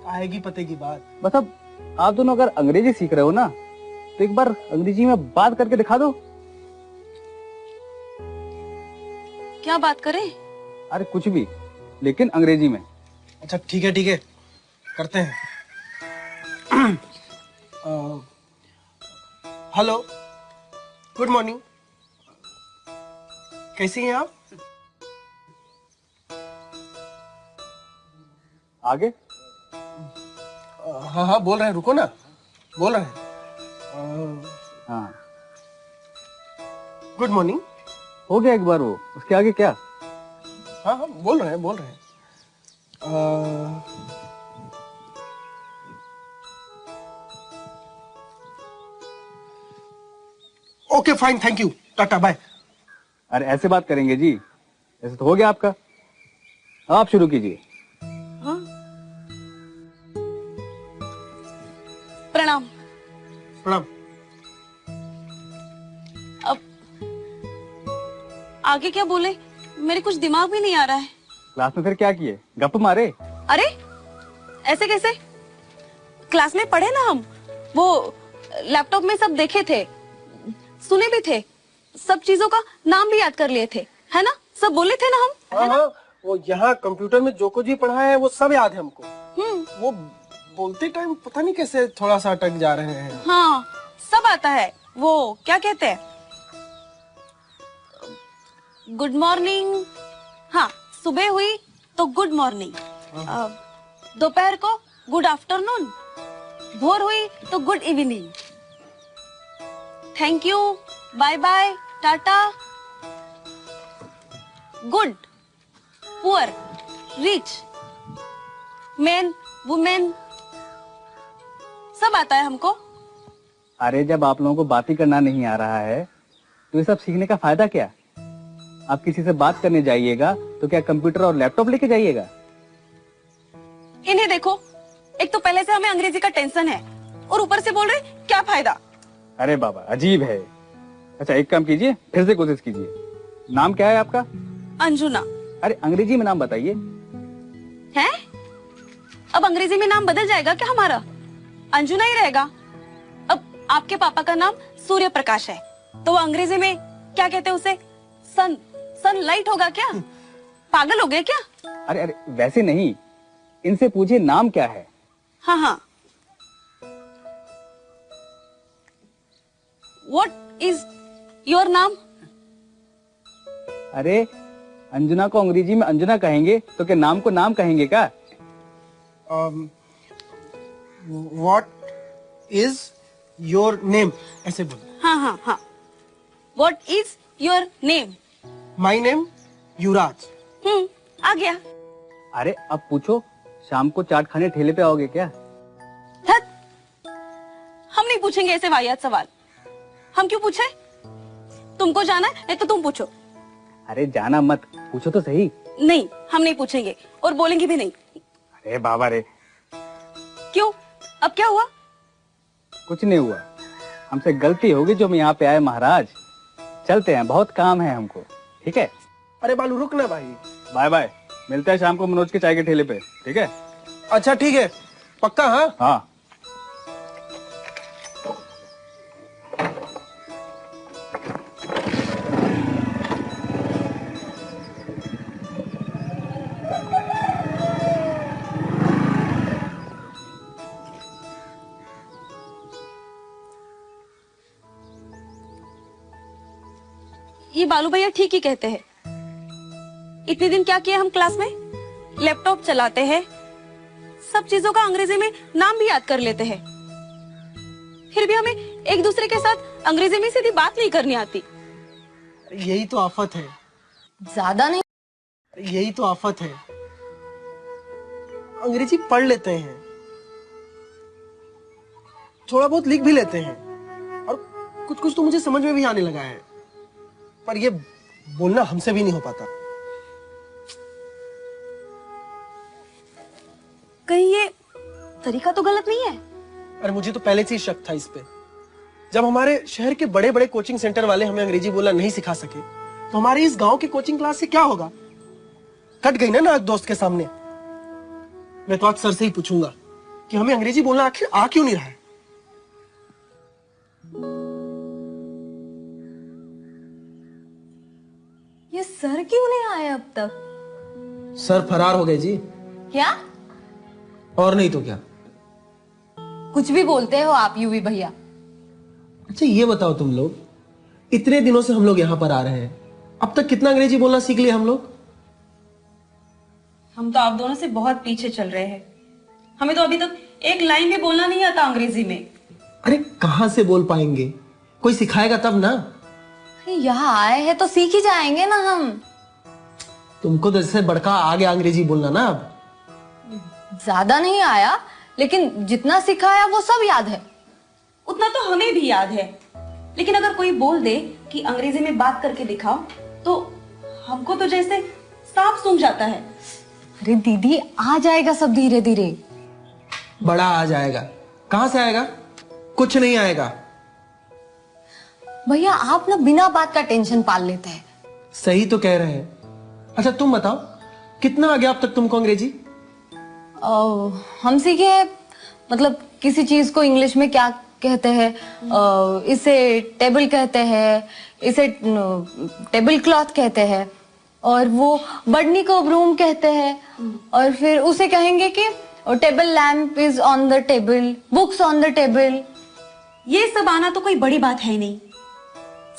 आएगी पते की बात। बस अब आप दोनों अगर अंग्रेजी सीख रहे हो ना, तो एक बार अंग्रेजी में बात करके दिखा दो। क्या बात करें? अरे कुछ भी, लेकिन अंग्रेजी में। अच्छा ठीक है, करते हैं। हेलो, गुड मॉर्निंग, कैसी हैं आप? आगे? हाँ, बोल रहे हैं, रुको ना, बोल रहे हैं। हाँ, गुड मॉर्निंग। हो गया एक बार वो, उसके आगे क्या? हाँ, बोल रहे हैं। Okay fine, thank you, tata bye. अरे ऐसे बात करेंगे जी, ऐसे तो हो गया आपका। आप शुरू कीजिए। प्रणाम। प्रणाम। अब आगे क्या बोले, मेरे कुछ दिमाग में नहीं आ रहा है। क्लास में फिर क्या किए, गप मारे? अरे ऐसे कैसे? क्लास में पढ़े ना हम, वो लैपटॉप में सब देखे थे, सुने भी थे, सब चीजों का नाम भी याद कर लिए थे, है ना? सब बोले थे ना हम। हाँ, वो यहाँ कंप्यूटर में जो कुछ भी पढ़ा है वो सब याद है हमको। वो बोलते टाइम पता नहीं कैसे थोड़ा सा अटक जा रहे हैं। हाँ, सब आता है। वो क्या कहते हैं, गुड मॉर्निंग, हाँ सुबह हुई तो गुड मॉर्निंग, दोपहर को गुड आफ्टरनून, भोर हुई तो good evening, thank you, bye bye, tata, good, poor, rich, man, women, सब आता है हमको। अरे जब आप लोगों को बात ही करना नहीं आ रहा है तो ये सब सीखने का फायदा क्या? आप किसी से बात करने जाइएगा तो क्या कंप्यूटर और लैपटॉप लेके जाइएगा? इन्हें देखो, एक तो पहले से हमें अंग्रेजी का टेंशन है और ऊपर से बोल रहे क्या फायदा। अरे बाबा अजीब है। अच्छा एक काम कीजिए, फिर से कोशिश कीजिए। नाम क्या है आपका? अंजुना। अरे अंग्रेजी में नाम बताइए। है? अब अंग्रेजी में नाम बदल जाएगा क्या हमारा? अंजुना ही रहेगा। अब आपके पापा का नाम सूर्य प्रकाश है तो वो अंग्रेजी में क्या कहते हैं उसे? सनलाइट होगा क्या? पागल हो गए क्या? अरे अरे वैसे नहीं, इनसे पूछिए नाम क्या है। हाँ हाँ, व्हाट इज योर नाम? अरे अंजुना को अंग्रेजी में अंजुना कहेंगे तो क्या नाम को नाम कहेंगे क्या? What is your name? ऐसे बोलो। हाँ हाँ हाँ, what is your name? My name युवराज। आ गया। अरे अब पूछो, शाम को चाट खाने ठेले पे आओगे क्या? धत, हम नहीं पूछेंगे ऐसे वाहियात सवाल। हम क्यों पूछे? तुमको जाना है नहीं तो तुम पूछो। अरे जाना मत, पूछो तो सही। नहीं, हम नहीं पूछेंगे और बोलेंगे भी नहीं। अरे बाबा रे। क्यों? अब क्या हुआ? कुछ नहीं हुआ, हमसे गलती होगी जो हम यहाँ पे आए महाराज। चलते हैं, बहुत काम है हमको। ठीक है? अरे बालू रुक ना भाई। बाय बाय, मिलते हैं शाम को मनोज के चाय के ठेले पे। ठीक है? अच्छा ठीक है, पक्का? हाँ हाँ। ये बालू भैया ठीक ही कहते हैं। इतने दिन क्या किया हम क्लास में? लैपटॉप चलाते हैं, सब चीजों का अंग्रेजी में नाम भी याद कर लेते हैं, फिर भी हमें एक दूसरे के साथ अंग्रेजी में सीधी बात नहीं करनी आती। यही तो आफत है। ज्यादा नहीं, यही तो आफत है। अंग्रेजी पढ़ लेते हैं, थोड़ा बहुत लिख भी लेते हैं और कुछ कुछ तो मुझे समझ में भी आने लगा है, पर ये बोलना हमसे भी नहीं हो पाता। कहीं ये तरीका तो गलत नहीं है? अरे मुझे तो पहले से ही शक था इस पे। जब हमारे शहर के बड़े बड़े कोचिंग सेंटर वाले हमें अंग्रेजी बोलना नहीं सिखा सके तो हमारे इस गांव के कोचिंग क्लास से क्या होगा? कट गई ना आज दोस्त के सामने। मैं तो आज सर से ही पूछूंगा कि हमें अंग्रेजी बोलना आखिर आ क्यों नहीं रहा है। ये सर क्यों नहीं आए अब तक? सर फरार हो गए जी। क्या? और नहीं तो क्या। कुछ भी बोलते हो आप यूवी भैया। अच्छा ये बताओ तुम लोग, इतने दिनों से हम लोग यहाँ पर आ रहे हैं, अब तक कितना अंग्रेजी बोलना सीख लिया हम लोग? हम तो आप दोनों से बहुत पीछे चल रहे हैं। हमें तो अभी तक एक लाइन भी बोलना नहीं आता अंग्रेजी में। अरे कहाँ से बोल पाएंगे? कोई सिखाएगा तब ना। यहाँ आए हैं तो सीख ही जाएंगे ना हम। तुमको तो जैसे बड़का आ गया अंग्रेजी बोलना ना। अब ज्यादा नहीं आया, लेकिन जितना सिखाया वो सब याद है। उतना तो हमें भी याद है, लेकिन अगर कोई बोल दे कि अंग्रेजी में बात करके दिखाओ तो हमको तो जैसे सांप सूंघ जाता है। अरे दीदी आ जाएगा सब धीरे धीरे। बड़ा आ जाएगा? कहाँ से आएगा? कुछ नहीं आएगा। भैया आप ना बिना बात का टेंशन पाल लेते हैं। सही तो कह रहे हैं। अच्छा तुम बताओ, कितना आ गया अब तक तुमको अंग्रेजी? हम सीखे, मतलब किसी चीज को इंग्लिश में क्या कहते हैं, इसे टेबल कहते हैं, इसे टेबल क्लॉथ कहते हैं, और वो बढ़नी को ब्रूम कहते हैं, और फिर उसे कहेंगे कि table lamp is on the table, books on the table. ये सब आना तो कोई बड़ी बात है नहीं।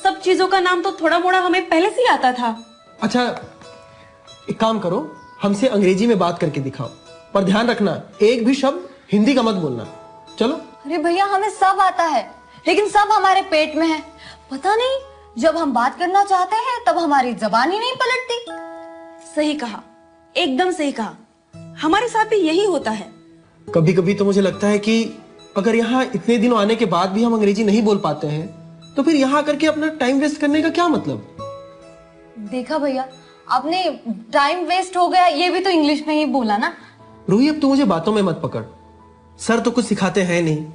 सब चीजों का नाम तो थोड़ा मोड़ा हमें पहले से ही आता था। अच्छा, एक काम करो, हमसे अंग्रेजी में बात करके दिखाओ, पर ध्यान रखना एक भी शब्द हिंदी का मत बोलना। चलो। अरे भैया हमें सब आता है, लेकिन सब हमारे पेट में है। पता नहीं, जब हम बात करना चाहते हैं तब हमारी जबान ही नहीं पलटती। सही कहा, एकदम सही कहा। हमारे साथ भी यही होता है। कभी कभी तो मुझे लगता है कि अगर यहाँ इतने दिनों आने के बाद भी हम अंग्रेजी नहीं बोल पाते हैं तो फिर यहाँ करके अपना टाइम वेस्ट करने का क्या मतलब। देखा भैया, आपने टाइम वेस्ट हो गया ये भी तो इंग्लिश में ही बोला ना। रूही, अब तू मुझे बातों में मत पकड़। सर तो कुछ सिखाते हैं नहीं।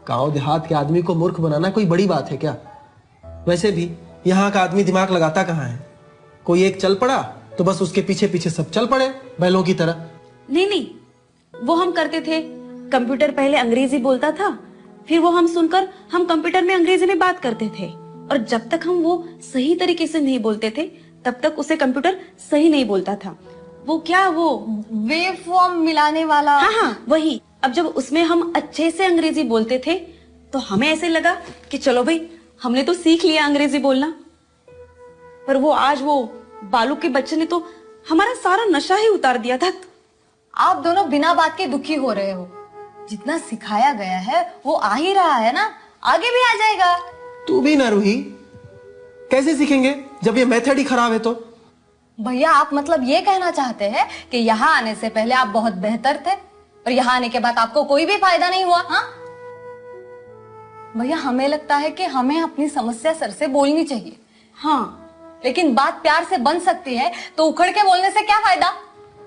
गांव देहात के आदमी को मूर्ख बनाना कोई बड़ी बात है क्या। वैसे भी यहाँ का आदमी दिमाग लगाता कहाँ है। कोई एक चल पड़ा तो बस उसके पीछे पीछे सब चल पड़े बैलों की तरह। नहीं नहीं, वो हम करते थे। कंप्यूटर पहले अंग्रेजी बोलता था, फिर वो हम सुनकर हम कंप्यूटर में अंग्रेजी में बात करते थे, और जब तक हम वो सही तरीके से नहीं बोलते थे तब तक उसे कंप्यूटर सही नहीं बोलता था। वो क्या, वो वेव फॉर्म मिलाने वाला। हाँ हाँ वही। अब जब उसमें हम अच्छे से अंग्रेजी बोलते थे तो हमें ऐसे लगा कि चलो भाई, हमने तो सीख लिया अंग्रेजी बोलना। पर वो आज वो बालू के बच्चे ने तो हमारा सारा नशा ही उतार दिया था। आप दोनों बिना बात के दुखी हो रहे हो। जितना सिखाया गया है वो आ ही रहा है ना, आगे भी आ जाएगा। तू भी ना रूही, कैसे सीखेंगे जब ये मेथड ही खराब है तो। भैया आप मतलब ये कहना चाहते हैं कि यहाँ आने से पहले आप बहुत बेहतर थे और यहाँ आने के बाद आपको कोई भी फायदा नहीं हुआ। हाँ भैया, हमें लगता है कि हमें अपनी समस्या सर से बोलनी चाहिए। हाँ, लेकिन बात प्यार से बन सकती है तो उखड़ के बोलने से क्या फायदा।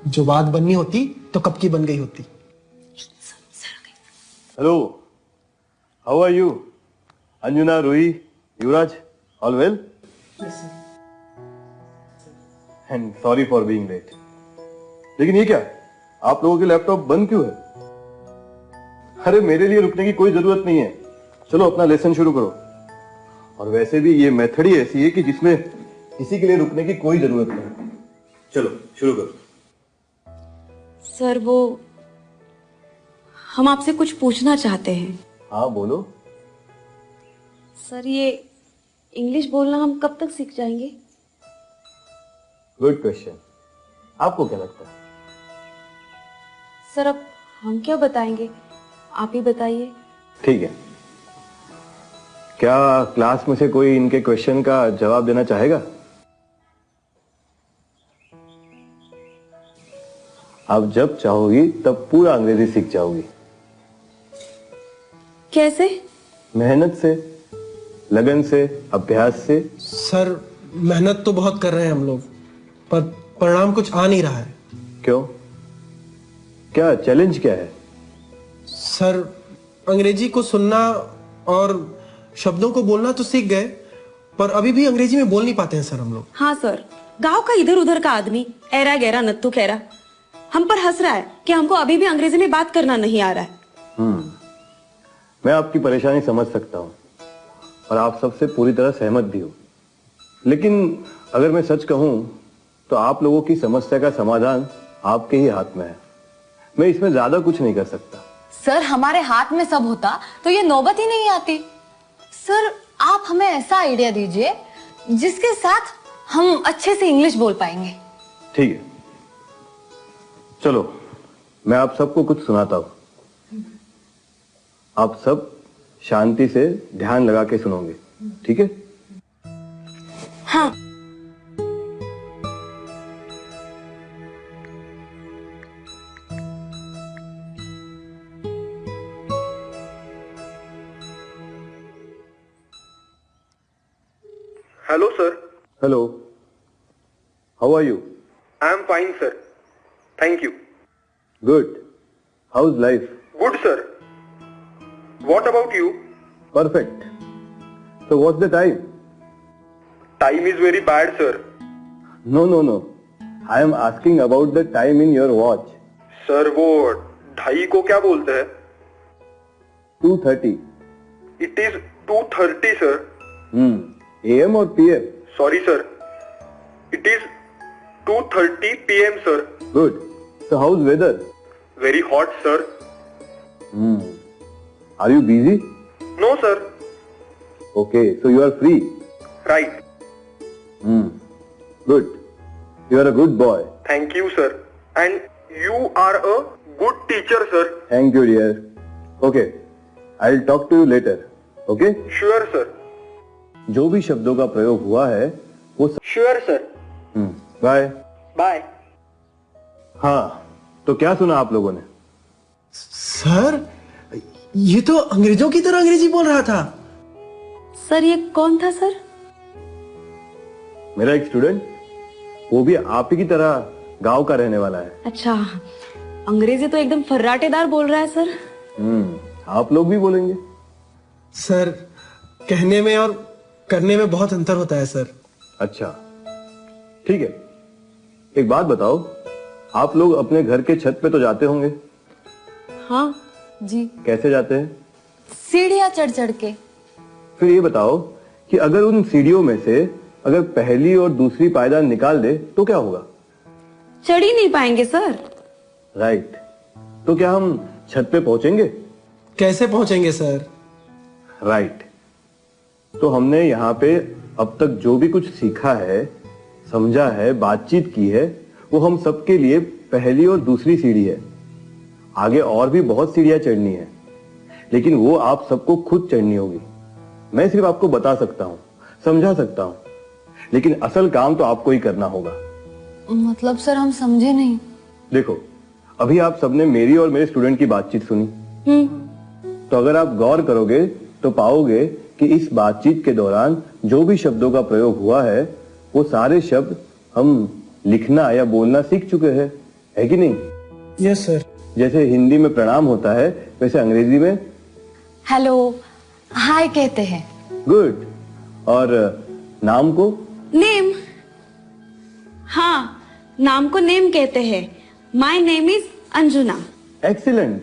जो बात बननी होती तो कब की बन गई होती। Hello, how are you? Anjuna, Ruhi, Yuvraj, all well? And sorry for being late. लेकिन ये क्या, आप लोगों के लैपटॉप बंद क्यों है? अरे मेरे लिए रुकने की कोई जरूरत नहीं है, चलो अपना लेसन शुरू करो। और वैसे भी ये मेथड ही ऐसी है कि जिसमें किसी के लिए रुकने की कोई जरूरत नहीं। चलो शुरू करो। सर वो हम आपसे कुछ पूछना चाहते हैं। हाँ बोलो। सर ये इंग्लिश बोलना हम कब तक सीख जाएंगे? Good question. आपको क्या लगता है? सर अब हम क्या बताएंगे, आप ही बताइए। ठीक है, क्या क्लास में से कोई इनके क्वेश्चन का जवाब देना चाहेगा? आप जब चाहोगी तब पूरा अंग्रेजी सीख जाओगी। कैसे? मेहनत से, लगन से, अभ्यास से। सर मेहनत तो बहुत कर रहे हैं हम लोग, पर परिणाम कुछ आ नहीं रहा है। क्यों? क्या चैलेंज क्या है? सर अंग्रेजी को सुनना और शब्दों को बोलना तो सीख गए, पर अभी भी अंग्रेजी में बोल नहीं पाते हैं सर हम लोग। हाँ सर, गांव का इधर उधर का आदमी ऐरा गैरा नत्थु खैरा हम पर हंस रहा है कि हमको अभी भी अंग्रेजी में बात करना नहीं आ रहा है। मैं आपकी परेशानी समझ सकता हूँ और आप सबसे पूरी तरह सहमत भी हूँ, लेकिन अगर मैं सच कहूँ तो आप लोगों की समस्या का समाधान आपके ही हाथ में है। मैं इसमें ज्यादा कुछ नहीं कर सकता। सर हमारे हाथ में सब होता तो ये नौबत ही नहीं आती। सर आप हमें ऐसा आइडिया दीजिए जिसके साथ हम अच्छे से इंग्लिश बोल पाएंगे। ठीक है, चलो मैं आप सबको कुछ सुनाता हूं। आप सब शांति से ध्यान लगा के सुनोगे, ठीक है? हाँ। Hello, sir. Hello, how are you? I am fine, sir. Thank you. Good. How is life? Good, sir. What about you? Perfect. So what's the time? Time is very bad, sir. No no no, I am asking about the time in your watch. Sir, वो 2:30 को क्या बोलते हैं? 2:30। It is 2:30, sir. AM और PM? Sorry, sir. It is 2:30 PM, sir. Good. So how's weather? Very hot, sir. Are you busy? No, sir. Okay, so you are free. Right. Good. You are a good boy. Thank you, sir. And you are a good teacher, sir. Thank you, dear. Okay. I'll talk to you later. Okay? Sure, sir. जो भी शब्दों का प्रयोग हुआ है वो Sure, sir. Bye. Bye. हाँ, तो क्या सुना आप लोगों ने? सर, ये तो अंग्रेजों की तरह अंग्रेजी बोल रहा था। सर ये कौन था सर? मेरा एक स्टूडेंट, वो भी आप ही की तरह गांव का रहने वाला है। अच्छा, अंग्रेजी तो एकदम फर्राटेदार बोल रहा है सर। आप लोग भी बोलेंगे? सर, कहने में और करने में बहुत अंतर होता है सर। अच्छा, ठीक है। एक बात बताओ, आप लोग अपने घर के छत पे तो जाते होंगे? हाँ जी। कैसे जाते हैं? सीढ़ियां चढ़ चढ़ के। फिर ये बताओ कि अगर उन सीढ़ियों में से अगर पहली और दूसरी पायदान निकाल दे तो क्या होगा? चढ़ ही नहीं पाएंगे सर। राइट। तो क्या हम छत पे पहुंचेंगे? कैसे पहुंचेंगे सर? राइट। तो हमने यहाँ पे अब तक जो भी कुछ सीखा है, समझा है, बातचीत की है, वो हम सबके लिए पहली और दूसरी सीढ़ी है। आगे और भी बहुत सीढ़ियां चढ़नी है, लेकिन वो आप सबको खुद चढ़नी होगी। मैं सिर्फ आपको बता सकता हूँ, समझा सकता हूँ, लेकिन असल काम तो आपको ही करना होगा। मतलब सर हम समझे नहीं। देखो, अभी आप सबने मेरी और मेरे स्टूडेंट की बातचीत सुनी। तो अगर आप गौर करोगे तो पाओगे कि इस बातचीत के दौरान जो भी शब्दों का प्रयोग हुआ है वो सारे शब्द हम लिखना या बोलना सीख चुके हैं, है कि नहीं? Yes sir. जैसे हिंदी में प्रणाम होता है, वैसे अंग्रेजी में हेलो, हाय कहते हैं। गुड। और नाम को? नेम। हाँ, नाम को नेम कहते हैं। My name is Anjuna. Excellent.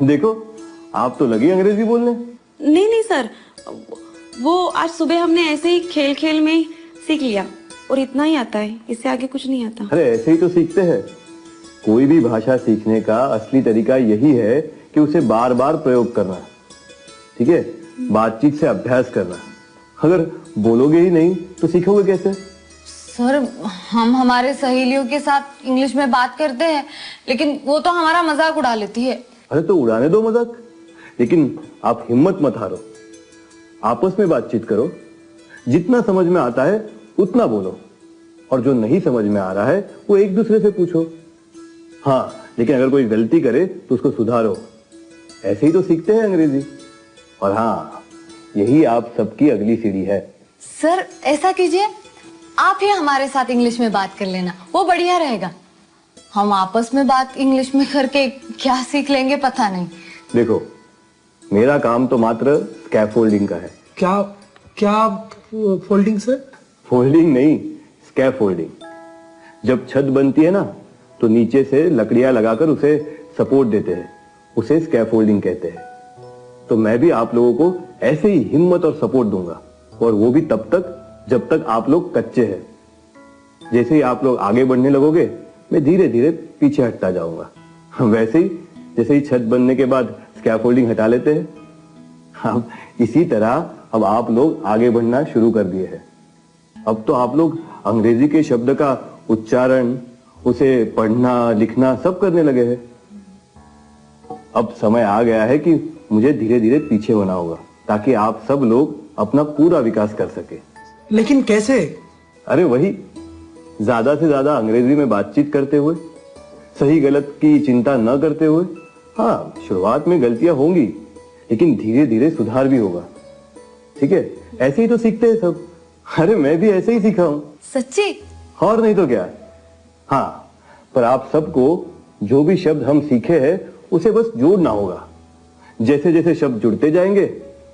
देखो, आप तो लगी अंग्रेजी बोलने। नहीं सर, वो आज सुबह हमने ऐसे ही खेल खेल में सीख लिया और इतना ही आता है, इससे आगे कुछ नहीं आता। अरे ऐसे ही तो सीखते हैं। कोई भी भाषा सीखने का असली तरीका यही है कि उसे बार बार प्रयोग करना, ठीक है? बातचीत से अभ्यास करना। अगर बोलोगे ही नहीं तो सीखोगे कैसे? सर, हम हमारे सहेलियों के साथ इंग्लिश में बात करते हैं, लेकिन वो तो हमारा मजाक उड़ा लेती है। अरे तो उड़ाने दो मजाक, लेकिन आप हिम्मत मत हारो। आपस में बातचीत करो, जितना समझ में आता है उतना बोलो, और जो नहीं समझ में आ रहा है वो एक दूसरे से पूछो। हाँ, लेकिन अगर कोई गलती करे तो उसको सुधारो। ऐसे ही तो सीखते हैं अंग्रेजी। और हाँ, यही आप सबकी अगली सीढ़ी है। सर ऐसा कीजिए, आप ही हमारे साथ इंग्लिश में बात कर लेना, वो बढ़िया रहेगा। हम आपस में बात इंग्लिश में करके क्या सीख लेंगे पता नहीं। देखो, मेरा काम तो मात्र स्कैफोल्डिंग का है। क्या क्या फोल्डिंग सर? फोल्डिंग नहीं, स्कैफोल्डिंग। जब छत बनती है ना, तो नीचे से लकड़ियां लगाकर उसे सपोर्ट देते हैं, उसे स्कैफोल्डिंग कहते हैं। तो मैं भी आप लोगों को ऐसे ही हिम्मत और सपोर्ट दूंगा, और वो भी तब तक जब तक आप लोग कच्चे हैं। जैसे ही आप लोग आगे बढ़ने लगोगे, मैं धीरे धीरे पीछे हटता जाऊंगा। वैसे ही जैसे ही छत बनने के बाद स्कैफोल्डिंग हटा लेते हैं, अब इसी तरह अब आप लोग आगे बढ़ना शुरू कर दिए हैं। अब तो आप लोग अंग्रेजी के शब्द का उच्चारण, उसे पढ़ना लिखना सब करने लगे हैं। अब समय आ गया है कि मुझे धीरे धीरे पीछे होना होगा, ताकि आप सब लोग अपना पूरा विकास कर सके। लेकिन कैसे? अरे वही, ज्यादा से ज्यादा अंग्रेजी में बातचीत करते हुए, सही गलत की चिंता न करते हुए। हाँ, शुरुआत में गलतियां होंगी, लेकिन धीरे धीरे सुधार भी होगा, ठीक है? ऐसे ही तो सीखते हैं सब। अरे मैं भी ऐसे ही सीखा हूं। सच्ची? और नहीं तो क्या। हाँ, पर आप सबको जो भी शब्द हम सीखे हैं उसे बस जोड़ना होगा। जैसे जैसे शब्द जुड़ते जाएंगे,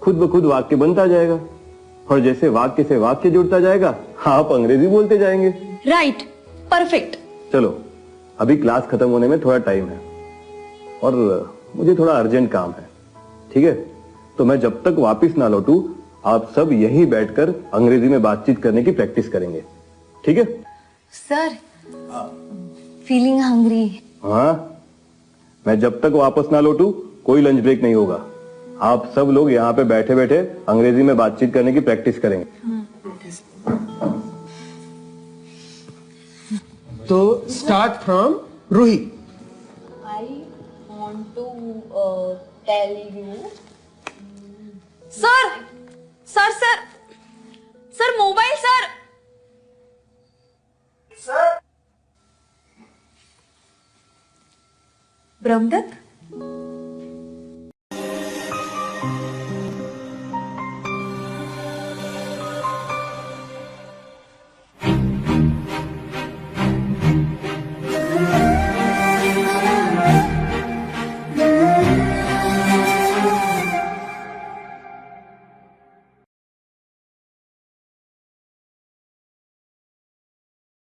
खुद ब खुद वाक्य बनता जाएगा, और जैसे वाक्य से वाक्य जुड़ता जाएगा, आप अंग्रेजी बोलते जाएंगे। Right, perfect. चलो, अभी क्लास खत्म होने में थोड़ा टाइम है, और मुझे थोड़ा अर्जेंट काम है, ठीक है? तो मैं जब तक वापस ना लौटूं, आप सब यहीं बैठकर अंग्रेजी में बातचीत करने की प्रैक्टिस करेंगे, ठीक है? Sir, feeling hungry. हाँ, मैं जब तक वापस ना लौटूं, कोई लंच ब्रेक नहीं होगा। आप सब लोग यहाँ पे बैठे बैठे अंग्रेजी में बातचीत करने की प्रैक्टिस करेंगे। तो start from Ruhi. I want to tell you. Sir sir sir sir mobile sir. Brahmadatta